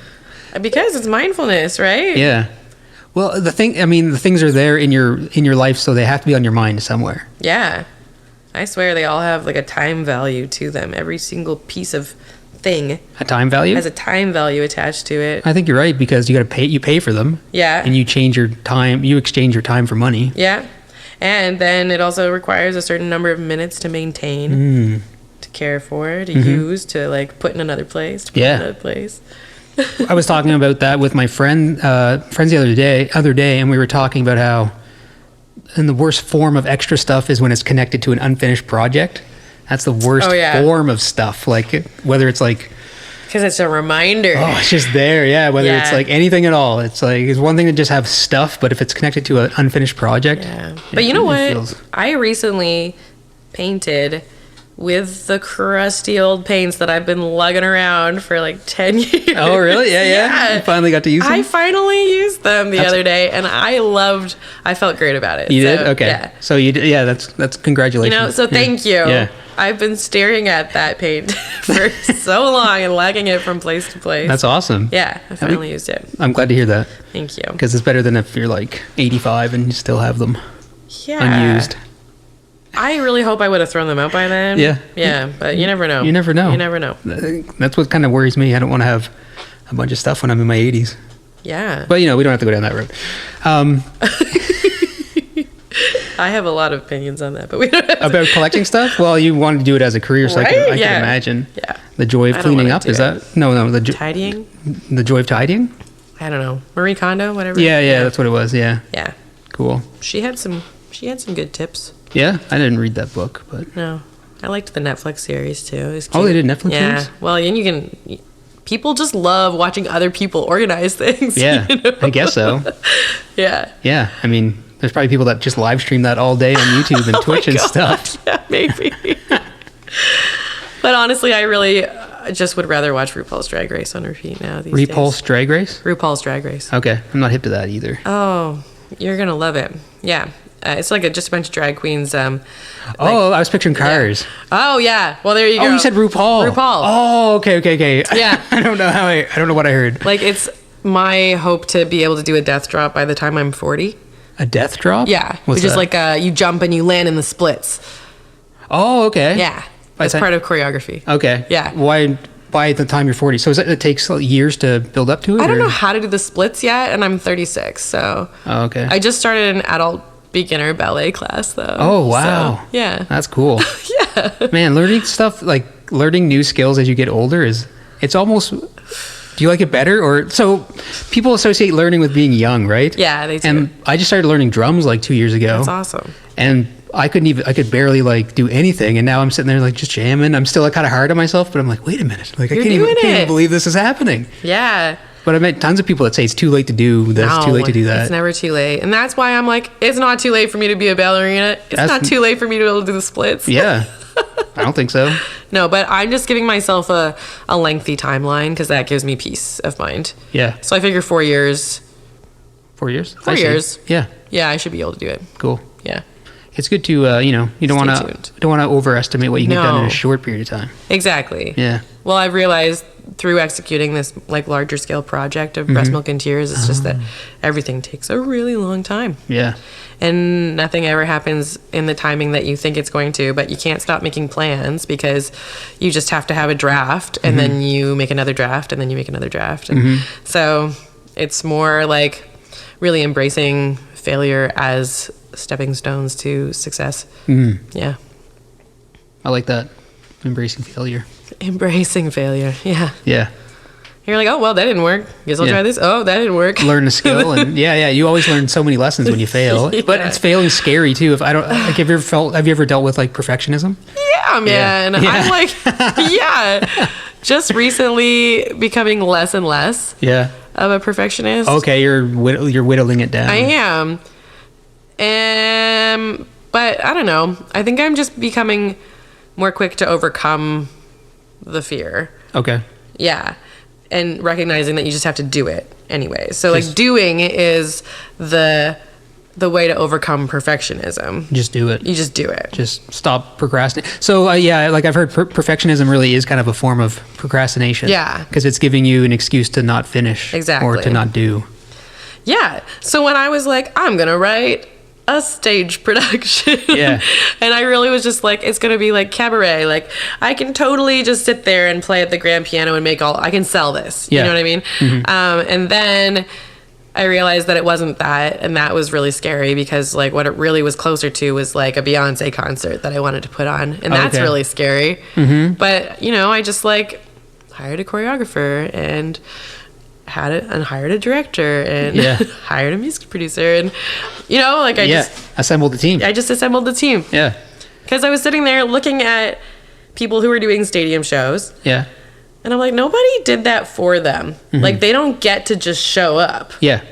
Because it's mindfulness, right?
Yeah. Well, the things are there in your life, so they have to be on your mind somewhere.
Yeah. I swear they all have like a time value to them. Every single piece of thing.
A time value?
Has a time value attached to it.
I think you're right, because you pay for them.
Yeah.
And you exchange your time for money.
Yeah. And then it also requires a certain number of minutes to maintain, to care for, to use, to like put in another place, to put in another place.
I was talking about that with my friends the other day, and we were talking about how, and the worst form of extra stuff is when it's connected to an unfinished project. That's the worst form of stuff. Like whether it's like,
because it's a reminder.
Oh, it's just there. Yeah. Whether it's like anything at all. It's like, it's one thing to just have stuff, but if it's connected to an unfinished project.
Yeah. But you know what? I recently painted with the crusty old paints that I've been lugging around for like 10 years.
Oh, really? Yeah. You finally got to use them?
I finally used them the other day, and I felt great about it.
You did? Okay. Yeah. So you did, that's congratulations.
You know, so thank you.
Yeah.
I've been staring at that paint for so long and lugging it from place to place.
That's awesome.
Yeah, I finally used it.
I'm glad to hear that.
Thank you.
Because it's better than if you're like 85 and you still have them unused.
I really hope I would have thrown them out by then.
Yeah.
Yeah, but you never know.
You never know.
You never know.
That's what kind of worries me. I don't want to have a bunch of stuff when I'm in my 80s.
Yeah.
But, we don't have to go down that road.
I have a lot of opinions on that, but we don't have to.
About collecting stuff? Well, you wanted to do it as a career, so I can imagine.
Yeah.
The joy of cleaning up, is that? No,
tidying?
The joy of tidying?
I don't know. Marie Kondo, whatever.
Yeah, that's what it was, yeah.
Yeah.
Cool.
She had some good tips.
Yeah? I didn't read that book, but...
No. I liked the Netflix series, too. It was cute.
Oh, they did Netflix series?
Yeah. Well, and people just love watching other people organize things.
Yeah, I guess so.
Yeah.
Yeah, I mean... There's probably people that just live stream that all day on YouTube and Twitch and stuff.
Yeah, maybe. But honestly, I really just would rather watch RuPaul's Drag Race on repeat now these days.
RuPaul's Drag Race?
RuPaul's Drag Race.
Okay, I'm not hip to that either.
Oh, you're going to love it. Yeah. It's like just a bunch of drag queens. I
was picturing Cars.
Yeah. Oh, yeah. Well, there you go.
Oh, you said RuPaul.
RuPaul.
Oh, okay.
Yeah.
I don't know what I heard.
Like, it's my hope to be able to do a death drop by the time I'm 40.
A death drop?
Yeah.
What's
which is
that?
like you jump and you land in the splits.
Oh, okay.
Yeah. That's part of choreography.
Okay.
Yeah.
Why by the time you're 40? So it takes years to build up to it?
I don't know how to do the splits yet, and I'm 36, so.
Oh, okay.
I just started an adult beginner ballet class though.
Oh, wow.
So, yeah.
That's cool.
Yeah.
Man, learning stuff, like learning new skills as you get older it's almost, do you like it better? Or, so people associate learning with being young, right?
Yeah, they do.
And I just started learning drums like 2 years ago.
That's awesome.
And I could barely like do anything. And now I'm sitting there like just jamming. I'm still like kind of hard on myself, but I'm like, wait a minute. Like, I can't even believe this is happening.
Yeah.
But I met tons of people that say it's too late to do this, too late to do that.
It's never too late. And that's why I'm like, it's not too late for me to be a ballerina. It's not too late for me to be able to do the splits.
Yeah. I don't think so.
No, but I'm just giving myself a lengthy timeline because that gives me peace of mind.
Yeah.
So I figure 4 years.
4 years?
4 years.
Yeah.
Yeah, I should be able to do it.
Cool.
Yeah.
It's good to, you don't want to overestimate what you can get done in a short period of time.
Exactly.
Yeah.
Well, I've realized through executing this like larger scale project of breast milk and tears, it's just that everything takes a really long time.
Yeah.
And nothing ever happens in the timing that you think it's going to, but you can't stop making plans because you just have to have a draft and then you make another draft and then you make another draft. And so it's more like really embracing failure as stepping stones to success. Yeah.
I like that. Embracing failure.
Embracing failure. Yeah.
Yeah.
You're like, oh, well, that didn't work. Guess I'll try this. Oh, that didn't work.
Learn a skill. And yeah. You always learn so many lessons when you fail.
Yeah.
But it's failing scary too. If I don't, like, have you ever dealt with like perfectionism?
Yeah, man.
Yeah.
I'm like, yeah. Just recently becoming less and less of a perfectionist.
Okay, you're whittling it down.
I am. But I don't know. I think I'm just becoming more quick to overcome the fear.
Okay.
Yeah. And recognizing that you just have to do it anyway. So like doing is the way to overcome perfectionism.
Just do it.
You just do it.
Just stop procrastinating. So like I've heard perfectionism really is kind of a form of procrastination.
Yeah.
Because it's giving you an excuse to not finish.
Exactly.
Or to not do.
Yeah. So when I was like, I'm going to write a stage production.
Yeah.
And I really was just like, it's going to be like cabaret. Like I can totally just sit there and play at the grand piano and I can sell this. You know what I mean? And then I realized that it wasn't that. And that was really scary because like what it really was closer to was like a Beyonce concert that I wanted to put on. And that's really scary. But, I just like hired a choreographer and hired a director and hired a music producer and I just
assembled the team.
I just assembled the team.
Yeah.
Because I was sitting there looking at people who were doing stadium shows.
Yeah.
And I'm like, nobody did that for them. Like they don't get to just show up.
Yeah.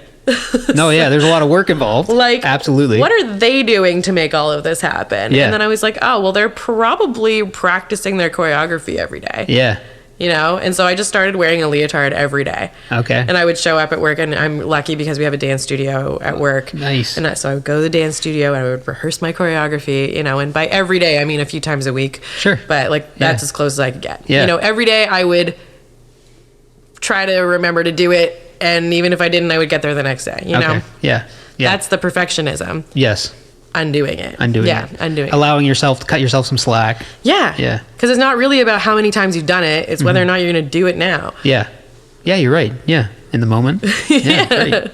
No, there's a lot of work involved.
Like,
absolutely.
What are they doing to make all of this happen?
Yeah.
And then I was like, oh, well, they're probably practicing their choreography every day.
Yeah.
And so I just started wearing a leotard every day.
Okay.
And I would show up at work, and I'm lucky because we have a dance studio at work.
Nice.
And so I would go to the dance studio and I would rehearse my choreography, and by every day, I mean a few times a week.
Sure.
But like that's as close as I could get.
Yeah.
Every day I would try to remember to do it, and even if I didn't, I would get there the next day,
Okay. Yeah.
That's the perfectionism.
Yes.
Undoing it.
Undoing it. Allowing yourself to cut yourself some slack.
Yeah.
Yeah.
Because it's not really about how many times you've done it. It's whether or not you're going to do it now.
Yeah. Yeah, you're right. Yeah. In the moment. Yeah. Great.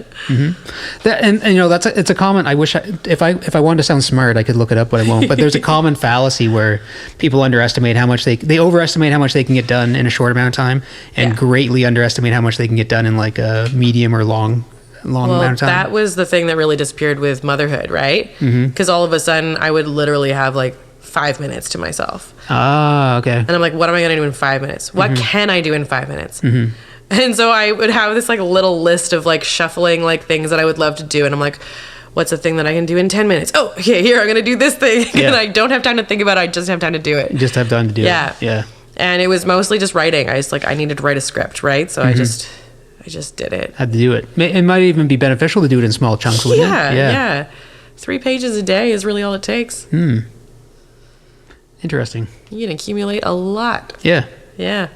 That, and it's a common, I wish if I wanted to sound smart, I could look it up, but I won't. But there's a common fallacy where people underestimate how much they overestimate how much they can get done in a short amount of time and greatly underestimate how much they can get done in like a medium or long amount of time.
That was the thing that really disappeared with motherhood, right? Because all of a sudden I would literally have like 5 minutes to myself.
Ah, okay.
And I'm like, what am I going to do in 5 minutes? What can I do in 5 minutes? And so I would have this like little list of like shuffling like things that I would love to do. And I'm like, what's a thing that I can do in 10 minutes? Oh, okay, here, I'm going to do this thing.
Yeah.
And I don't have time to think about it. I just have time to do it.
You just have time to do it. Yeah.
And it was mostly just writing. I needed to write a script, right? So I just did it.
Had to do it. It might even be beneficial to do it in small chunks, wouldn't it?
Yeah. 3 pages a day is really all it takes.
Interesting.
You can accumulate a lot.
Yeah.
Yeah.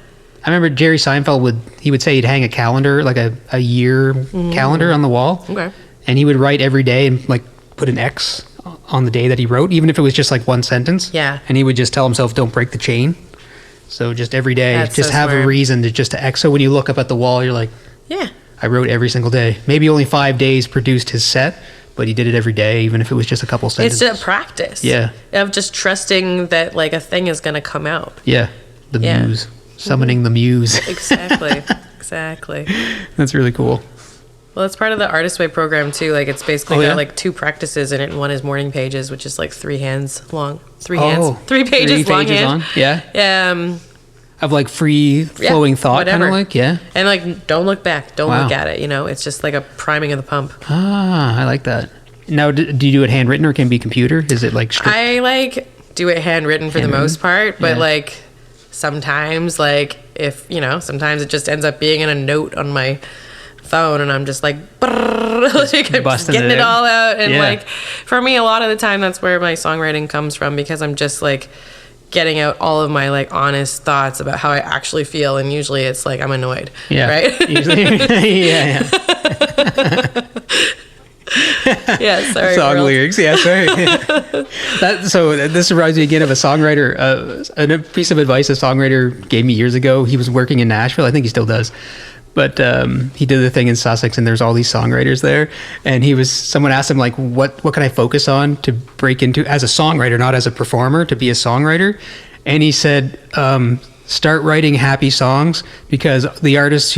I remember Jerry Seinfeld would say he'd hang a calendar, like a year calendar on the wall.
Okay.
And he would write every day and like put an X on the day that he wrote, even if it was just like one sentence.
Yeah.
And he would just tell himself, don't break the chain. So just every day,
That's
just
so
have
smart.
a reason to X. So when you look up at the wall, you're like,
Yeah.
I wrote every single day. Maybe only 5 days produced his set, but he did it every day, even if it was just a couple sentences.
It's a practice.
Yeah.
Of just trusting that like a thing is going to come out.
Yeah. The muse. Summoning the muse.
Exactly. Exactly.
That's really cool.
Well, it's part of the Artist Way program too. Like it's basically
yeah?
got like 2 practices in it, and one is morning pages, which is like 3 hands long. 3 hands. 3 pages long.
Long? Yeah. Of like free flowing thought, kind of like, yeah.
And like, don't look back. Don't look at it. You know, it's just like a priming of the pump.
Ah, I like that. Now, do you do it handwritten or can it be computer? Is it like strict?
I like do it handwritten for the most part, but like sometimes, like if you know, sometimes it just ends up being in a note on my phone, and I'm just like, like I'm just getting it all out. And like for me, a lot of the time, that's where my songwriting comes from, because I'm just like getting out all of my like honest thoughts about how I actually feel, and usually it's like I'm annoyed. Yeah. Right. Usually, yeah. Yeah, sorry.
Song lyrics, yeah, sorry. So this reminds me again of a songwriter, a piece of advice a songwriter gave me years ago. He was working in Nashville. I think he still does. But he did the thing in Sussex, and there's all these songwriters there. And someone asked him, like, what can I focus on to break into as a songwriter, not as a performer, to be a songwriter? And he said, start writing happy songs, because the artists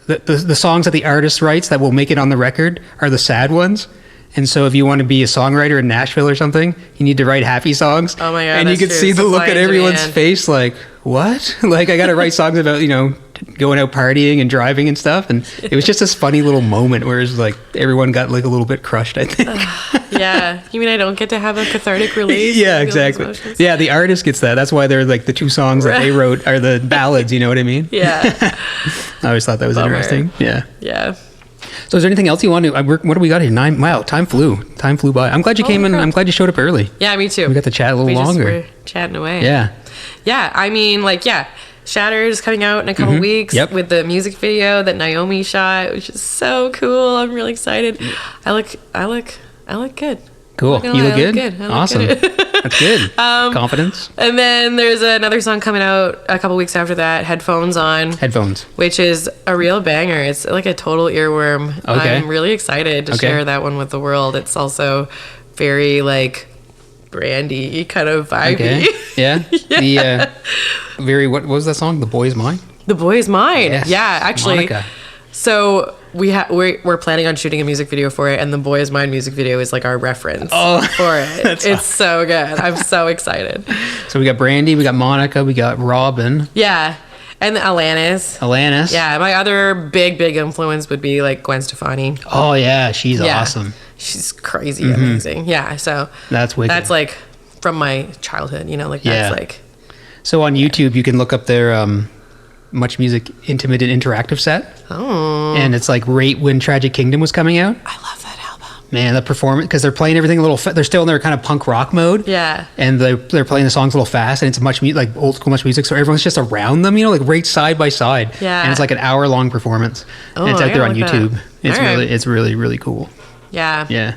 the songs that the artist writes that will make it on the record are the sad ones. And so if you want to be a songwriter in Nashville or something, you need to write happy songs.
Oh my God.
And you could see the look at everyone's face, like, what? Like, I got to write songs about, going out partying and driving and stuff. And it was just this funny little moment where it's like everyone got like a little bit crushed, I think.
Yeah. You mean I don't get to have a cathartic release?
Yeah, exactly. Yeah, the artist gets that. That's why they're like the 2 songs that they wrote are the ballads, you know what I mean?
Yeah.
I always thought that was interesting. Yeah.
Yeah.
So is there anything else you want to... What do we got here? 9... Wow, time flew by. I'm glad you came in. I'm glad you showed up early.
Yeah, me too.
We got to chat a little longer.
We just were chatting away.
Yeah.
Yeah, I mean, like, Shatter's coming out in a couple weeks with the music video that Naomi shot, which is so cool. I'm really excited. I look good.
Cool. You look good? Awesome.
Good.
That's good. Confidence.
And then there's another song coming out a couple weeks after that, Headphones On.
Headphones.
Which is a real banger. It's like a total earworm.
Okay.
I'm really excited to share that one with the world. It's also very like brandy kind of vibey.
Okay. Yeah. What was that song? The Boy Is Mine?
The Boy Is Mine.
Yes.
Yeah, actually.
Monica.
So we're planning on shooting a music video for it, and the Boy Is Mine music video is like our reference for it. It's awesome. So good. I'm so excited.
So we got Brandy, we got Monica, we got Robin.
Yeah. And Alanis. Yeah, my other big influence would be like Gwen Stefani.
Oh yeah, she's awesome.
She's crazy amazing. Yeah, so
that's wicked.
That's like from my childhood, that's like.
So on YouTube you can look up their Much Music Intimate and Interactive set.
Oh.
And it's like right when Tragic Kingdom was coming out.
I love that album.
Man, the performance, because they're playing everything a little they're still in their kind of punk rock mode.
Yeah.
And they're playing the songs a little fast, and it's like old school Much Music, so everyone's just around them, like right side by side.
Yeah.
And it's like an hour-long performance.
Oh,
and it's out there on YouTube.
That.
It's really, really cool.
Yeah.
Yeah.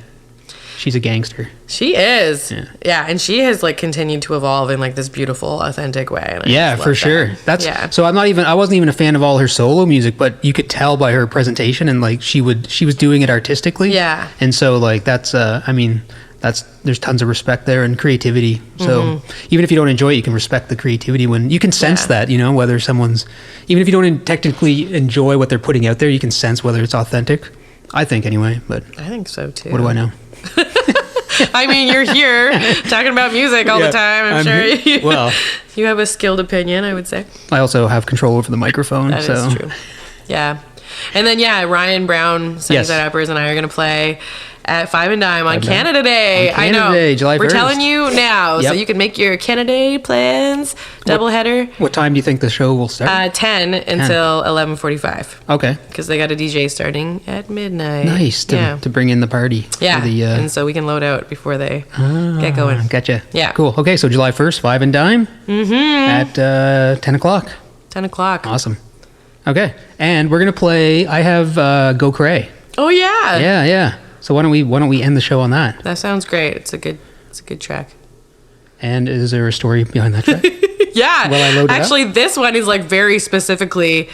She's a gangster.
She is. Yeah, and she has like continued to evolve in like this beautiful, authentic way.
Yeah, for sure. So I wasn't even a fan of all her solo music, but you could tell by her presentation, and like she was doing it artistically.
Yeah.
And so like that's there's tons of respect there and creativity. So even if you don't enjoy it, you can respect the creativity when you can sense that, whether someone's, even if you don't technically enjoy what they're putting out there, you can sense whether it's authentic. I think anyway, but
I think so too.
What do I know?
I mean, you're here talking about music all the time. I'm sure you have a skilled opinion, I would say.
I also have control over the microphone.
That is true. Yeah. And then, Ryan Brown, Sunny Side Uppers, and I are going to play at Five and Dime on Canada Day.
I know. Day, July 1st.
We're telling you now, so you can make your Canada Day plans. Doubleheader.
What time do you think the show will start?
10 until 11:45.
Okay.
Because they got a DJ starting at midnight.
Nice to bring in the party.
Yeah. And so we can load out before they get going.
Gotcha.
Yeah.
Cool. Okay, so July 1st, Five and Dime at 10 o'clock.
10 o'clock.
Awesome. Okay, and we're gonna play. I have Go Cray.
Oh yeah.
Yeah. So why don't we end the show on that?
That sounds great. It's a good track.
And is there a story behind that track?
Yeah.
Will I load it
Actually,
up?
this one is like very specifically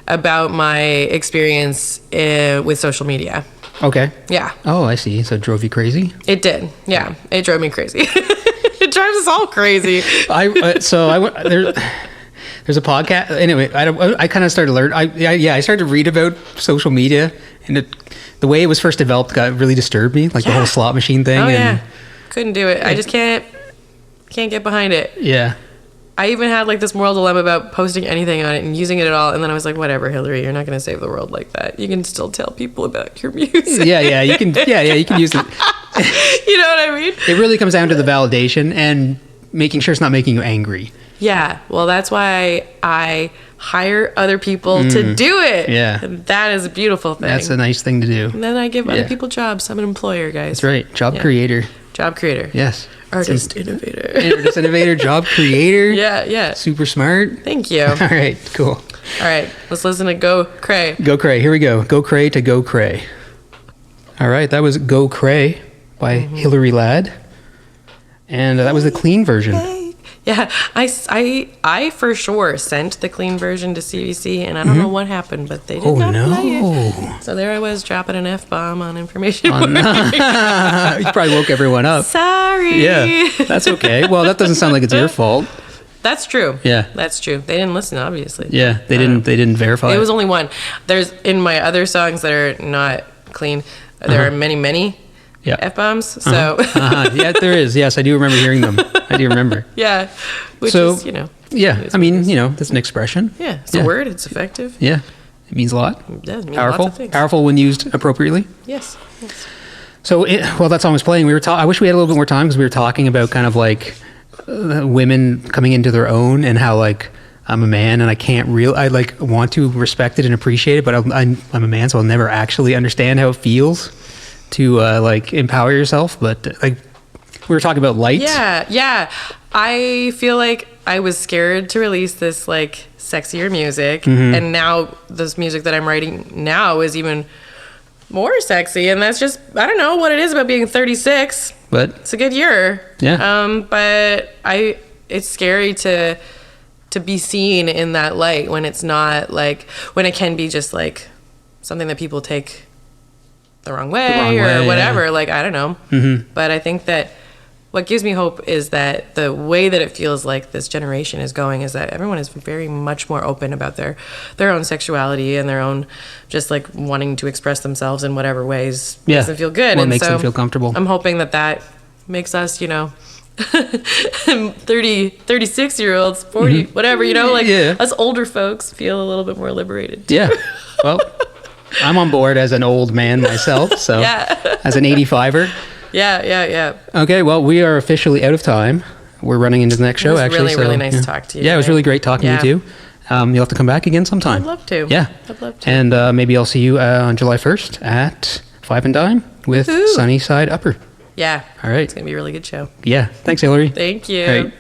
about my experience with social media.
Okay.
Yeah.
Oh, I see. So it drove you crazy?
It did. Yeah. It drove me crazy. It drives us all crazy.
There's a podcast. Anyway, I kind of started to learn. I started to read about social media, and the way it was first developed really disturbed me, like the whole slot machine thing.
Oh,
and,
yeah. Couldn't do it. I just can't get behind it.
Yeah.
I even had like this moral dilemma about posting anything on it and using it at all. And then I was like, whatever, Hilary, you're not going to save the world like that. You can still tell people about your music.
Yeah, you can. Yeah, you can use it.
You know what I mean?
It really comes down to the validation and making sure it's not making you angry.
Yeah. Well, that's why I hire other people to do it.
Yeah.
And that is a beautiful thing.
That's a nice thing to do.
And then I give other people jobs. I'm an employer, guys.
That's right. Job creator.
Job creator.
Yes.
Artist innovator.
Artist innovator, job creator.
Yeah.
Super smart.
Thank you.
All right, cool.
All right, let's listen to Go Cray.
Go Cray. Here we go. Go Cray to Go Cray. All right, that was Go Cray by Hilary Ladd. And that was the clean version.
Yeah, I for sure sent the clean version to CBC, and I don't know what happened, but they did not play it. So there I was dropping an F-bomb on information.
You probably woke everyone up.
Sorry.
Yeah, that's okay. Well, that doesn't sound like it's your fault.
That's true.
Yeah.
That's true. They didn't listen, obviously.
Yeah, they didn't verify.
It was only one. There's in my other songs that are not clean, there are many F-bombs. So
yeah, there is. Yes, I do remember hearing them. I do remember.
Yeah. Which is,
Yeah, I mean, that's an expression.
Yeah, it's a word. It's effective.
Yeah, it means a lot.
It does mean
Powerful.
lots of things.
Powerful when used appropriately.
Yes.
So, while that song was playing, I wish we had a little bit more time because we were talking about kind of like women coming into their own and how like I'm a man and I like want to respect it and appreciate it, but I'm a man, so I'll never actually understand how it feels to like empower yourself. But like we were talking about light.
Yeah. I feel like I was scared to release this like sexier music, and now this music that I'm writing now is even more sexy, and that's just, I don't know what it is about being 36,
but
it's a good year.
Yeah.
But it's scary to be seen in that light when it's not like, when it can be just like something that people take the wrong way or whatever. Yeah. Like, I don't know. But I think that what gives me hope is that the way that it feels like this generation is going is that everyone is very much more open about their own sexuality and their own just like wanting to express themselves in whatever ways makes them feel good.
What makes them feel comfortable.
I'm hoping that makes us, 36-year-olds, 40, whatever, us older folks feel a little bit more liberated.
Yeah. Well, I'm on board as an old man myself, so as an 85er.
Yeah.
Okay, well, we are officially out of time. We're running into the next show, actually.
It was really nice to talk to you.
Yeah, it was really great talking to you, too. You'll have to come back again sometime.
I'd love to.
Yeah.
I'd love to.
And maybe I'll see you on July 1st at 5 and Dime with Sunnyside Upper.
Yeah.
All right.
It's going to be a really good show.
Yeah. Thanks, Hilary.
Thank you.
All right.